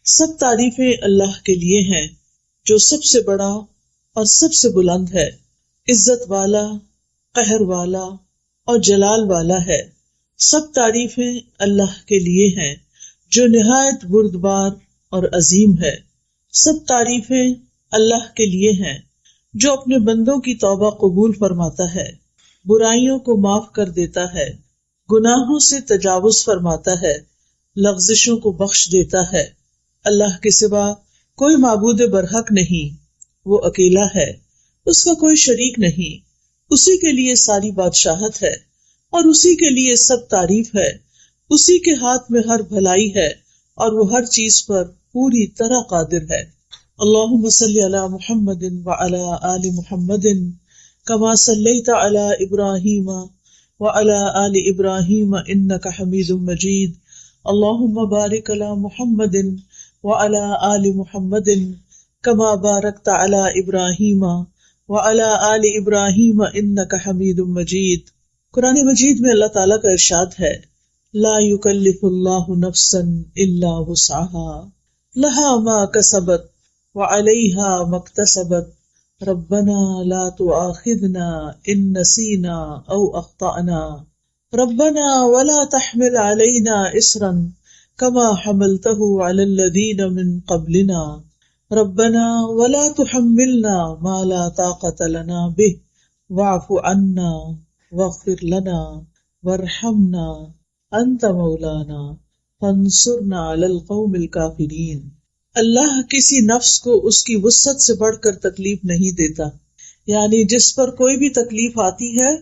سب تعریفیں اللہ کے لیے ہیں جو سب سے بڑا اور سب سے بلند ہے، عزت والا، قہر والا اور جلال والا ہے۔ سب تعریفیں اللہ کے لیے ہیں جو نہایت بردبار اور عظیم ہے۔ سب تعریفیں اللہ کے لیے ہیں جو اپنے بندوں کی توبہ قبول فرماتا ہے، برائیوں کو معاف کر دیتا ہے، گناہوں سے تجاوز فرماتا ہے، لغزشوں کو بخش دیتا ہے۔ اللہ کے سوا کوئی معبود برحق نہیں، وہ اکیلا ہے، اس کا کوئی شریک نہیں، اسی کے لیے ساری بادشاہت ہے اور اسی کے لیے سب تعریف ہے۔ اسی کے ہاتھ میں ہر بھلائی ہے اور وہ ہر چیز پر پوری طرح قادر ہے۔ اللہم صلی علی محمد وعلی آل محمد کما صلیت علی ابراہیم وعلی آل ابراہیم انک حمید مجید۔ اللہم بارک علی محمد وعلی آل محمد کما بارکت علی ابراہیم وعلی آل ابراہیم انک حمید مجید۔ قرآن مجید میں اللہ تعالیٰ کا ارشاد ہے، لا یکلف اللہ نفسا الا وسعها لها ما کسبت وعلیہا ما اکتسبت ربنا لا تؤاخذنا ان نسینا او اخطأنا ربنا ولا تحمل علینا اصرا كما حملته على الذين من قبلنا ربنا ولا تحملنا ما لا طاقة لنا به واعف عنا واغفر لنا وارحمنا انت مولانا فانصرنا على القوم الكافرين۔ اللہ کسی نفس کو اس کی وسعت سے بڑھ کر تکلیف نہیں دیتا، یعنی جس پر کوئی بھی تکلیف آتی ہے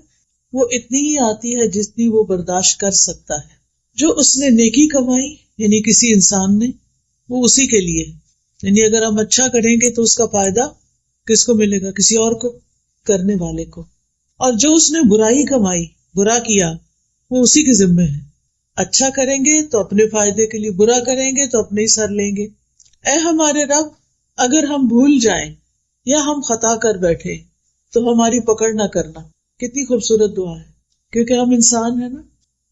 وہ اتنی ہی آتی ہے جتنی وہ برداشت کر سکتا ہے۔ جو اس نے نیکی کمائی یعنی کسی انسان نے، وہ اسی کے لیے، یعنی اگر ہم اچھا کریں گے تو اس کا فائدہ کس کو ملے گا؟ کسی اور کو، کرنے والے کو۔ اور جو اس نے برائی کمائی، برا کیا، وہ اسی کے ذمے ہے۔ اچھا کریں گے تو اپنے فائدے کے لیے، برا کریں گے تو اپنے ہی سر لیں گے۔ اے ہمارے رب، اگر ہم بھول جائیں یا ہم خطا کر بیٹھے تو ہماری پکڑ نہ کرنا۔ کتنی خوبصورت دعا ہے، کیونکہ ہم انسان ہیں نا،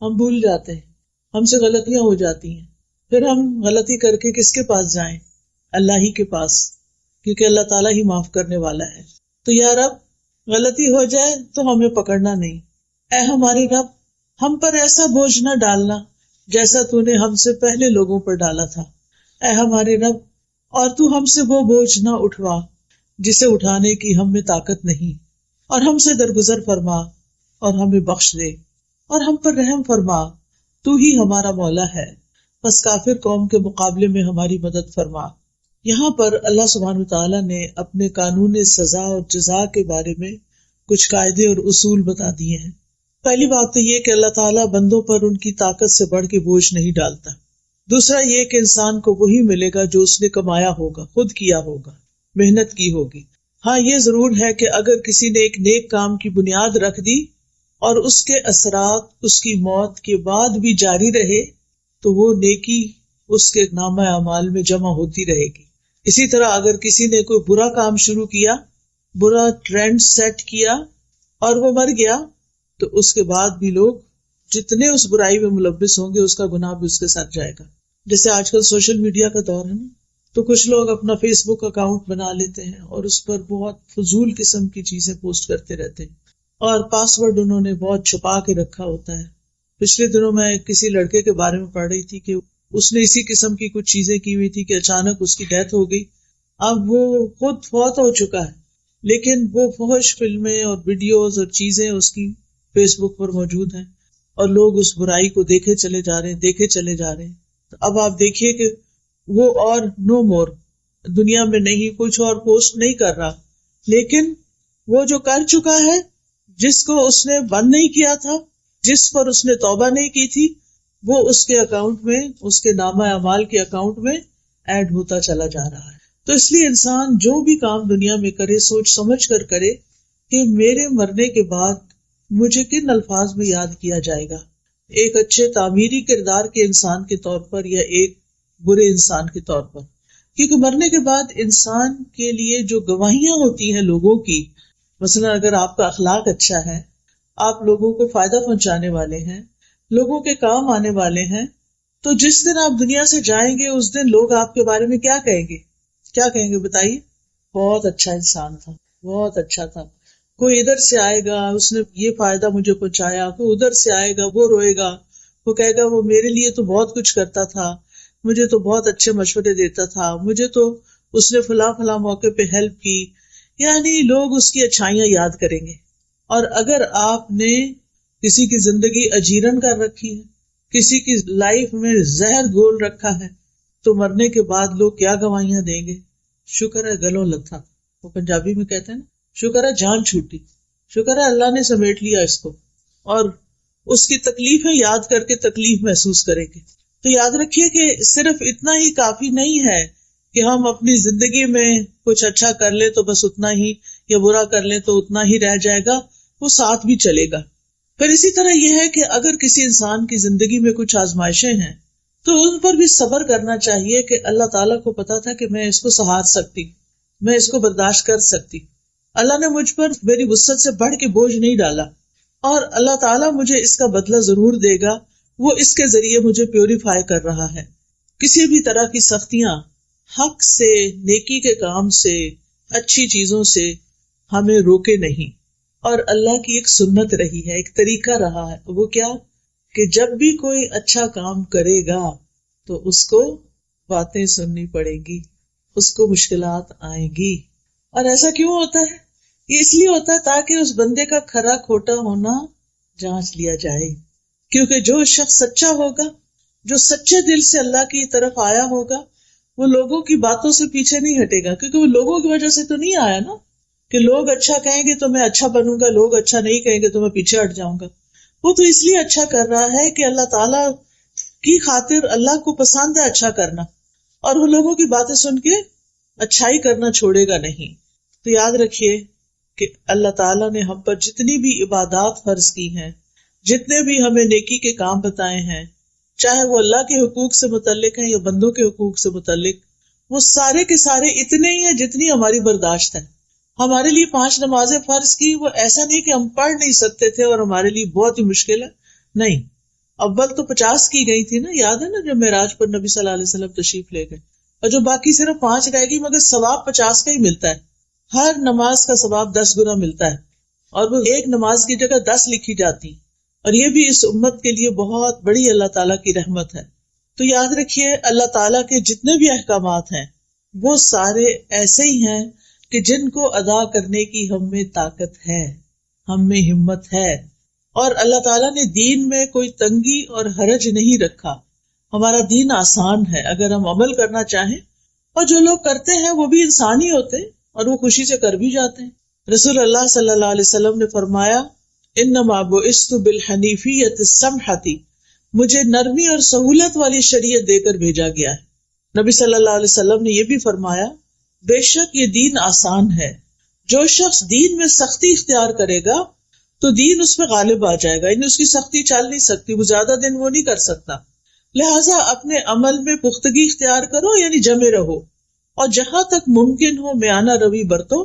ہم بھول جاتے ہیں، ہم سے غلطیاں ہو جاتی ہیں، پھر ہم غلطی کر کے کس کے پاس جائیں؟ اللہ ہی کے پاس، کیونکہ اللہ تعالیٰ ہی معاف کرنے والا ہے۔ تو یا رب، غلطی ہو جائے تو ہمیں پکڑنا نہیں۔ اے ہمارے رب، ہم پر ایسا بوجھ نہ ڈالنا جیسا تو نے ہم سے پہلے لوگوں پر ڈالا تھا۔ اے ہمارے رب، اور تو ہم سے وہ بوجھ نہ اٹھوا جسے اٹھانے کی ہم میں طاقت نہیں، اور ہم سے درگزر فرما اور ہمیں بخش دے اور ہم پر رحم فرما، تو ہی ہمارا مولا ہے، بس کافر قوم کے مقابلے میں ہماری مدد فرما۔ یہاں پر اللہ سبحانہ وتعالیٰ نے اپنے قانون سزا اور جزا کے بارے میں کچھ قاعدے اور اصول بتا دیے ہیں۔ پہلی بات تو یہ کہ اللہ تعالیٰ بندوں پر ان کی طاقت سے بڑھ کے بوجھ نہیں ڈالتا۔ دوسرا یہ کہ انسان کو وہی ملے گا جو اس نے کمایا ہوگا، خود کیا ہوگا، محنت کی ہوگی۔ ہاں یہ ضرور ہے کہ اگر کسی نے ایک نیک کام کی بنیاد رکھ دی اور اس کے اثرات اس کی موت کے بعد بھی جاری رہے تو وہ نیکی اس کے نامہ اعمال میں جمع ہوتی رہے گی۔ اسی طرح اگر کسی نے کوئی برا کام شروع کیا، برا ٹرینڈ سیٹ کیا اور وہ مر گیا تو اس کے بعد بھی لوگ جتنے اس برائی میں ملوث ہوں گے اس کا گناہ بھی اس کے ساتھ جائے گا۔ جیسے آج کل سوشل میڈیا کا دور ہے نا، تو کچھ لوگ اپنا فیس بک اکاؤنٹ بنا لیتے ہیں اور اس پر بہت فضول قسم کی چیزیں پوسٹ کرتے رہتے ہیں، اور پاسورڈ انہوں نے بہت چھپا کے رکھا ہوتا ہے۔ پچھلے دنوں میں کسی لڑکے کے بارے میں پڑھ رہی تھی کہ اس نے اسی قسم کی کچھ چیزیں کی ہوئی تھی کہ اچانک اس کی ڈیتھ ہو گئی۔ اب وہ خود فوت ہو چکا ہے، لیکن وہ فحش فلمیں اور ویڈیوز اور چیزیں اس کی فیس بک پر موجود ہیں، اور لوگ اس برائی کو دیکھے چلے جا رہے ہیں۔ تو اب آپ دیکھیے کہ وہ اور نو مور دنیا میں نہیں، کچھ اور پوسٹ نہیں کر رہا، لیکن وہ جو کر چکا ہے، جس کو اس نے بند نہیں کیا تھا، جس پر اس نے توبہ نہیں کی تھی، وہ اس کے اکاؤنٹ میں، اس کے نامہ اعمال کے اکاؤنٹ میں ایڈ ہوتا چلا جا رہا ہے۔ تو اس لیے انسان جو بھی کام دنیا میں کرے سوچ سمجھ کر کرے کہ میرے مرنے کے بعد مجھے کن الفاظ میں یاد کیا جائے گا، ایک اچھے تعمیری کردار کے انسان کے طور پر یا ایک برے انسان کے طور پر۔ کیونکہ مرنے کے بعد انسان کے لیے جو گواہیاں ہوتی ہیں لوگوں کی، مثلا اگر آپ کا اخلاق اچھا ہے، آپ لوگوں کو فائدہ پہنچانے والے ہیں، لوگوں کے کام آنے والے ہیں، تو جس دن آپ دنیا سے جائیں گے اس دن لوگ آپ کے بارے میں کیا کہیں گے؟ کیا کہیں گے بتائیے؟ بہت اچھا انسان تھا، بہت اچھا تھا. کوئی ادھر سے آئے گا اس نے یہ فائدہ مجھے پہنچایا، کوئی ادھر سے آئے گا وہ روئے گا، وہ کہے گا وہ میرے لیے تو بہت کچھ کرتا تھا، مجھے تو بہت اچھے مشورے دیتا تھا، مجھے تو اس نے فلاں فلاں موقع پہ ہیلپ کی. یعنی لوگ اس کی اچھائیاں یاد کریں گے. اور اگر آپ نے کسی کی زندگی اجیرن کر رکھی ہے، کسی کی لائف میں زہر گھول رکھا ہے، تو مرنے کے بعد لوگ کیا گواہیاں دیں گے؟ شکر ہے گلوں لتھا، وہ پنجابی میں کہتے ہیں نا، شکر ہے جان چھوٹی، شکر ہے اللہ نے سمیٹ لیا اس کو. اور اس کی تکلیفیں یاد کر کے تکلیف محسوس کریں گے. تو یاد رکھیے کہ صرف اتنا ہی کافی نہیں ہے کہ ہم اپنی زندگی میں کچھ اچھا کر لیں تو بس اتنا ہی، یا برا کر لیں تو اتنا ہی رہ جائے گا، وہ ساتھ بھی چلے گا. پھر اسی طرح یہ ہے کہ اگر کسی انسان کی زندگی میں کچھ آزمائشیں ہیں تو ان پر بھی صبر کرنا چاہیے کہ اللہ تعالیٰ کو پتا تھا کہ میں اس کو سہار سکتی، میں اس کو برداشت کر سکتی. اللہ نے مجھ پر میری وسعت سے بڑھ کے بوجھ نہیں ڈالا، اور اللہ تعالیٰ مجھے اس کا بدلہ ضرور دے گا، وہ اس کے ذریعے مجھے پیوریفائی کر رہا ہے. کسی بھی طرح کی سختیاں حق سے، نیکی کے کام سے، اچھی چیزوں سے ہمیں روکے نہیں. اور اللہ کی ایک سنت رہی ہے، ایک طریقہ رہا ہے، وہ کیا کہ جب بھی کوئی اچھا کام کرے گا تو اس کو باتیں سننی پڑے گی، اس کو مشکلات آئیں گی. اور ایسا کیوں ہوتا ہے؟ یہ اس لیے ہوتا ہے تاکہ اس بندے کا کھرا کھوٹا ہونا جانچ لیا جائے. کیونکہ جو شخص سچا ہوگا، جو سچے دل سے اللہ کی طرف آیا ہوگا، وہ لوگوں کی باتوں سے پیچھے نہیں ہٹے گا. کیونکہ وہ لوگوں کی وجہ سے تو نہیں آیا نا کہ لوگ اچھا کہیں گے تو میں اچھا بنوں گا، لوگ اچھا نہیں کہیں گے تو میں پیچھے ہٹ جاؤں گا. وہ تو اس لیے اچھا کر رہا ہے کہ اللہ تعالیٰ کی خاطر، اللہ کو پسند ہے اچھا کرنا، اور وہ لوگوں کی باتیں سن کے اچھائی کرنا چھوڑے گا نہیں. تو یاد رکھیے کہ اللہ تعالیٰ نے ہم پر جتنی بھی عبادات فرض کی ہیں، جتنے بھی ہمیں نیکی کے کام بتائے ہیں، چاہے وہ اللہ کے حقوق سے متعلق ہیں یا بندوں کے حقوق سے متعلق، وہ سارے کے سارے اتنے ہی ہیں جتنی ہماری برداشت ہے. ہمارے لیے 5 نمازیں فرض کی، وہ ایسا نہیں کہ ہم پڑھ نہیں سکتے تھے اور ہمارے لیے بہت ہی مشکل ہے، نہیں. اول تو 50 کی گئی تھی نا، یاد ہے نا، جب معراج پر نبی صلی اللہ علیہ وسلم تشریف لے گئے، اور جو باقی صرف 5 رہ گئی، مگر ثواب 50 کا ہی ملتا ہے. ہر نماز کا ثواب 10 گنا ملتا ہے، اور وہ ایک نماز کی جگہ 10 لکھی جاتی. اور یہ بھی اس امت کے لیے بہت بڑی اللہ تعالیٰ کی رحمت ہے. تو یاد رکھیے اللہ تعالیٰ کے جتنے بھی احکامات ہیں وہ سارے ایسے ہی ہیں کہ جن کو ادا کرنے کی ہم میں طاقت ہے، ہم میں ہمت ہے. اور اللہ تعالیٰ نے دین میں کوئی تنگی اور حرج نہیں رکھا. ہمارا دین آسان ہے اگر ہم عمل کرنا چاہیں، اور جو لوگ کرتے ہیں وہ بھی انسان ہی ہوتے ہیں اور وہ خوشی سے کر بھی جاتے ہیں. رسول اللہ صلی اللہ علیہ وسلم نے فرمایا، انما بعثت بالحنیفیۃ السمحۃ، مجھے نرمی اور سہولت والی شریعت دے کر بھیجا گیا ہے. نبی صلی اللہ علیہ وسلم نے یہ بھی فرمایا، بے شک یہ دین آسان ہے، جو شخص دین میں سختی اختیار کرے گا تو دین اس پہ غالب آ جائے گا، یعنی اس کی سختی چل نہیں سکتی، وہ زیادہ دن وہ نہیں کر سکتا. لہٰذا اپنے عمل میں پختگی اختیار کرو، یعنی جمے رہو، اور جہاں تک ممکن ہو میانہ روی برتو،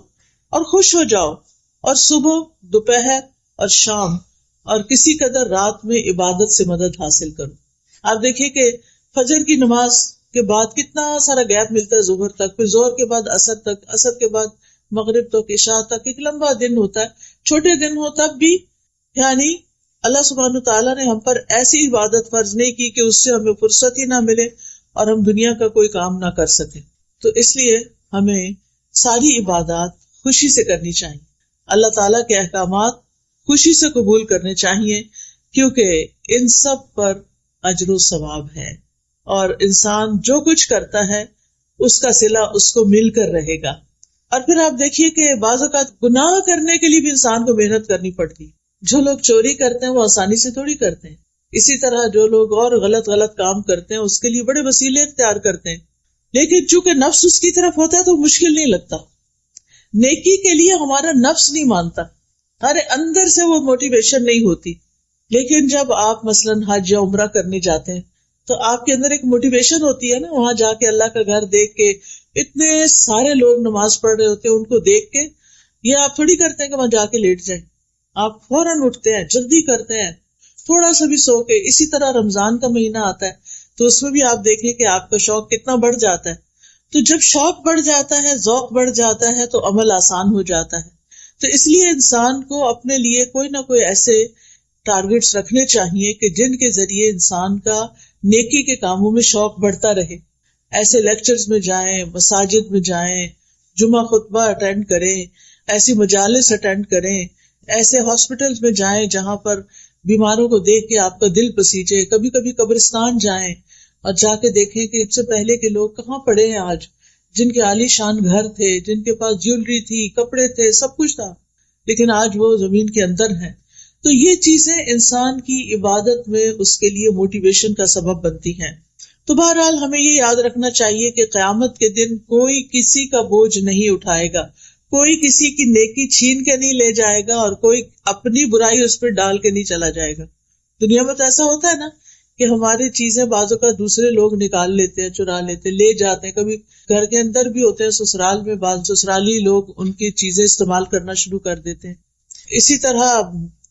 اور خوش ہو جاؤ، اور صبح، دوپہر اور شام اور کسی قدر رات میں عبادت سے مدد حاصل کرو. آپ دیکھیے کہ فجر کی نماز کے بعد کتنا سارا گیپ ملتا ہے ظہر تک، پھر ظہر کے بعد عصر تک، عصر کے بعد مغرب تک، عشاء تک. ایک لمبا دن ہوتا ہے، چھوٹے دن ہو تب بھی. یعنی اللہ سبحانہ تعالیٰ نے ہم پر ایسی عبادت فرض نہیں کی کہ اس سے ہمیں فرصت ہی نہ ملے اور ہم دنیا کا کوئی کام نہ کر سکیں. تو اس لیے ہمیں ساری عبادات خوشی سے کرنی چاہیے، اللہ تعالیٰ کے احکامات خوشی سے قبول کرنے چاہیے، کیونکہ ان سب پر اجر و ثواب ہے، اور انسان جو کچھ کرتا ہے اس کا صلہ اس کو مل کر رہے گا. اور پھر آپ دیکھیے کہ بعض اوقات گناہ کرنے کے لیے بھی انسان کو محنت کرنی پڑتی. جو لوگ چوری کرتے ہیں وہ آسانی سے تھوڑی کرتے ہیں، اسی طرح جو لوگ اور غلط کام کرتے ہیں اس کے لیے بڑے وسیلے اختیار کرتے ہیں، لیکن چونکہ نفس اس کی طرف ہوتا ہے تو مشکل نہیں لگتا. نیکی کے لیے ہمارا نفس نہیں مانتا، ہمارے اندر سے وہ موٹیویشن نہیں ہوتی. لیکن جب آپ مثلاً حج یا عمرہ کرنے جاتے ہیں تو آپ کے اندر ایک موٹیویشن ہوتی ہے نا، وہاں جا کے اللہ کا گھر دیکھ کے اتنے سارے لوگ نماز پڑھ رہے ہوتے ہیں، ان کو دیکھ کے یہ آپ تھوڑی کرتے ہیں کہ وہاں جا کے لیٹ جائیں، آپ فوراً اٹھتے ہیں، جلدی کرتے ہیں، تھوڑا سا بھی سو کے. اسی طرح رمضان کا مہینہ آتا ہے تو اس میں بھی آپ دیکھیں کہ آپ کا شوق کتنا بڑھ جاتا ہے. تو جب شوق بڑھ جاتا ہے، ذوق بڑھ جاتا ہے، تو عمل آسان ہو جاتا ہے. تو اس لیے انسان کو اپنے لیے کوئی نہ کوئی ایسے ٹارگیٹس رکھنے چاہیے کہ جن کے ذریعے انسان کا نیکی کے کاموں میں شوق بڑھتا رہے. ایسے لیکچرز میں جائیں، مساجد میں جائیں، جمعہ خطبہ اٹینڈ کریں، ایسی مجالس اٹینڈ کریں، ایسے ہاسپٹلز میں جائیں جہاں پر بیماروں کو دیکھ کے آپ کا دل پسیجے. کبھی کبھی قبرستان جائیں اور جا کے دیکھیں کہ اس سے پہلے کے لوگ کہاں پڑے ہیں آج، جن کے عالی شان گھر تھے، جن کے پاس جیولری تھی، کپڑے تھے، سب کچھ تھا، لیکن آج وہ زمین کے اندر ہیں. تو یہ چیزیں انسان کی عبادت میں اس کے لیے موٹیویشن کا سبب بنتی ہیں. تو بہرحال ہمیں یہ یاد رکھنا چاہیے کہ قیامت کے دن کوئی کسی کا بوجھ نہیں اٹھائے گا، کوئی کسی کی نیکی چھین کے نہیں لے جائے گا، اور کوئی اپنی برائی اس پہ ڈال کے نہیں چلا جائے گا. دنیا میں تو ایسا ہوتا ہے نا کہ ہماری چیزیں بعضوں کا دوسرے لوگ نکال لیتے ہیں، چرا لیتے ہیں، لے جاتے ہیں. کبھی گھر کے اندر بھی ہوتے ہیں، سسرال میں بعض سسرالی لوگ ان کی چیزیں استعمال کرنا شروع کر دیتے ہیں. اسی طرح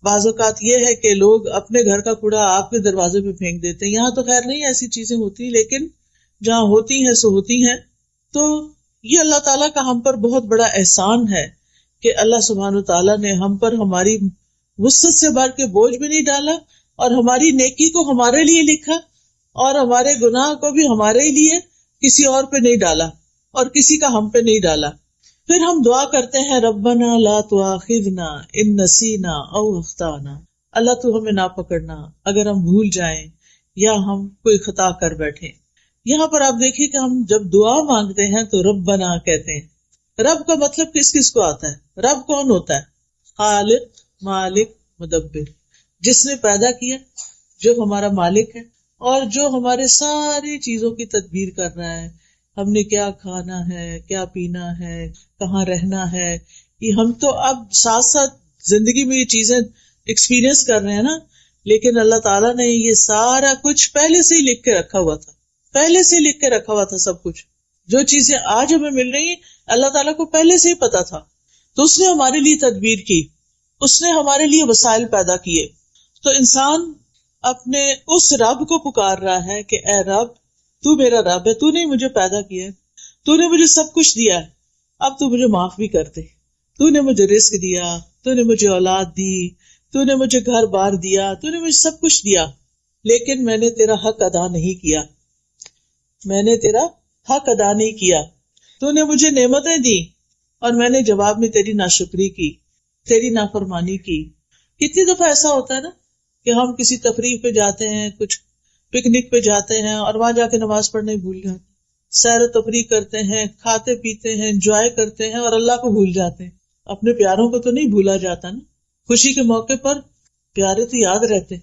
بعض اوقات یہ ہے کہ لوگ اپنے گھر کا کوڑا آپ کے دروازے پہ پھینک دیتے ہیں. یہاں تو خیر نہیں ایسی چیزیں ہوتی، لیکن جہاں ہوتی ہیں سو ہوتی ہیں. تو یہ اللہ تعالیٰ کا ہم پر بہت بڑا احسان ہے کہ اللہ سبحانہ تعالیٰ نے ہم پر ہماری وسعت سے بڑھ کے بوجھ بھی نہیں ڈالا، اور ہماری نیکی کو ہمارے لیے لکھا، اور ہمارے گناہ کو بھی ہمارے لیے، کسی اور پہ نہیں ڈالا، اور کسی کا ہم پہ نہیں ڈالا. پھر ہم دعا کرتے ہیں ربنا لا تؤاخذنا ان نسینا او اخطانا. اللہ تو ہمیں نہ پکڑنا اگر ہم بھول جائیں یا ہم کوئی خطا کر بیٹھے. یہاں پر آپ دیکھیے کہ ہم جب دعا مانگتے ہیں تو ربنا کہتے ہیں. رب کا مطلب کس کس کو آتا ہے؟ رب کون ہوتا ہے؟ خالق، مالک، مدبر، جس نے پیدا کیا، جو ہمارا مالک ہے، اور جو ہمارے ساری چیزوں کی تدبیر کر رہا ہے. ہم نے کیا کھانا ہے، کیا پینا ہے، کہاں رہنا ہے، یہ ہم تو اب ساتھ ساتھ زندگی میں یہ چیزیں ایکسپیرئنس کر رہے ہیں نا، لیکن اللہ تعالیٰ نے یہ سارا کچھ پہلے سے ہی لکھ کے رکھا ہوا تھا. پہلے سے لکھ کے رکھا ہوا تھا سب کچھ. جو چیزیں آج ہمیں مل رہی ہیں اللہ تعالیٰ کو پہلے سے ہی پتا تھا. تو اس نے ہمارے لیے تدبیر کی، اس نے ہمارے لیے وسائل پیدا کیے. تو انسان اپنے اس رب کو پکار رہا ہے کہ اے رب، تو میرا رب ہے، تو نے مجھے پیدا کیا ہے، تو نے مجھے سب کچھ دیا ہے، اب تو مجھے معاف بھی کر دے. تو نے مجھے رزق دیا، تو نے مجھے اولاد دی، تو نے مجھے گھر بار دیا، تو نے مجھے سب کچھ دیا، لیکن میں نے تیرا حق ادا نہیں کیا. میں نے تیرا حق ادا نہیں کیا. تو نے مجھے نعمتیں دی اور میں نے جواب میں تیری ناشکری کی، تیری نافرمانی کی. کتنی دفعہ ایسا ہوتا ہے نا کہ ہم کسی تفریح پہ جاتے ہیں، کچھ پکنک پہ جاتے ہیں، اور وہاں جا کے نماز پڑھنا ہی بھول جاتے ہیں. سیر و تفریح کرتے ہیں، کھاتے پیتے ہیں، انجوائے کرتے ہیں، اور اللہ کو بھول جاتے ہیں. اپنے پیاروں کو تو نہیں بھولا جاتا نا. خوشی کے موقع پر پیارے تو یاد رہتے.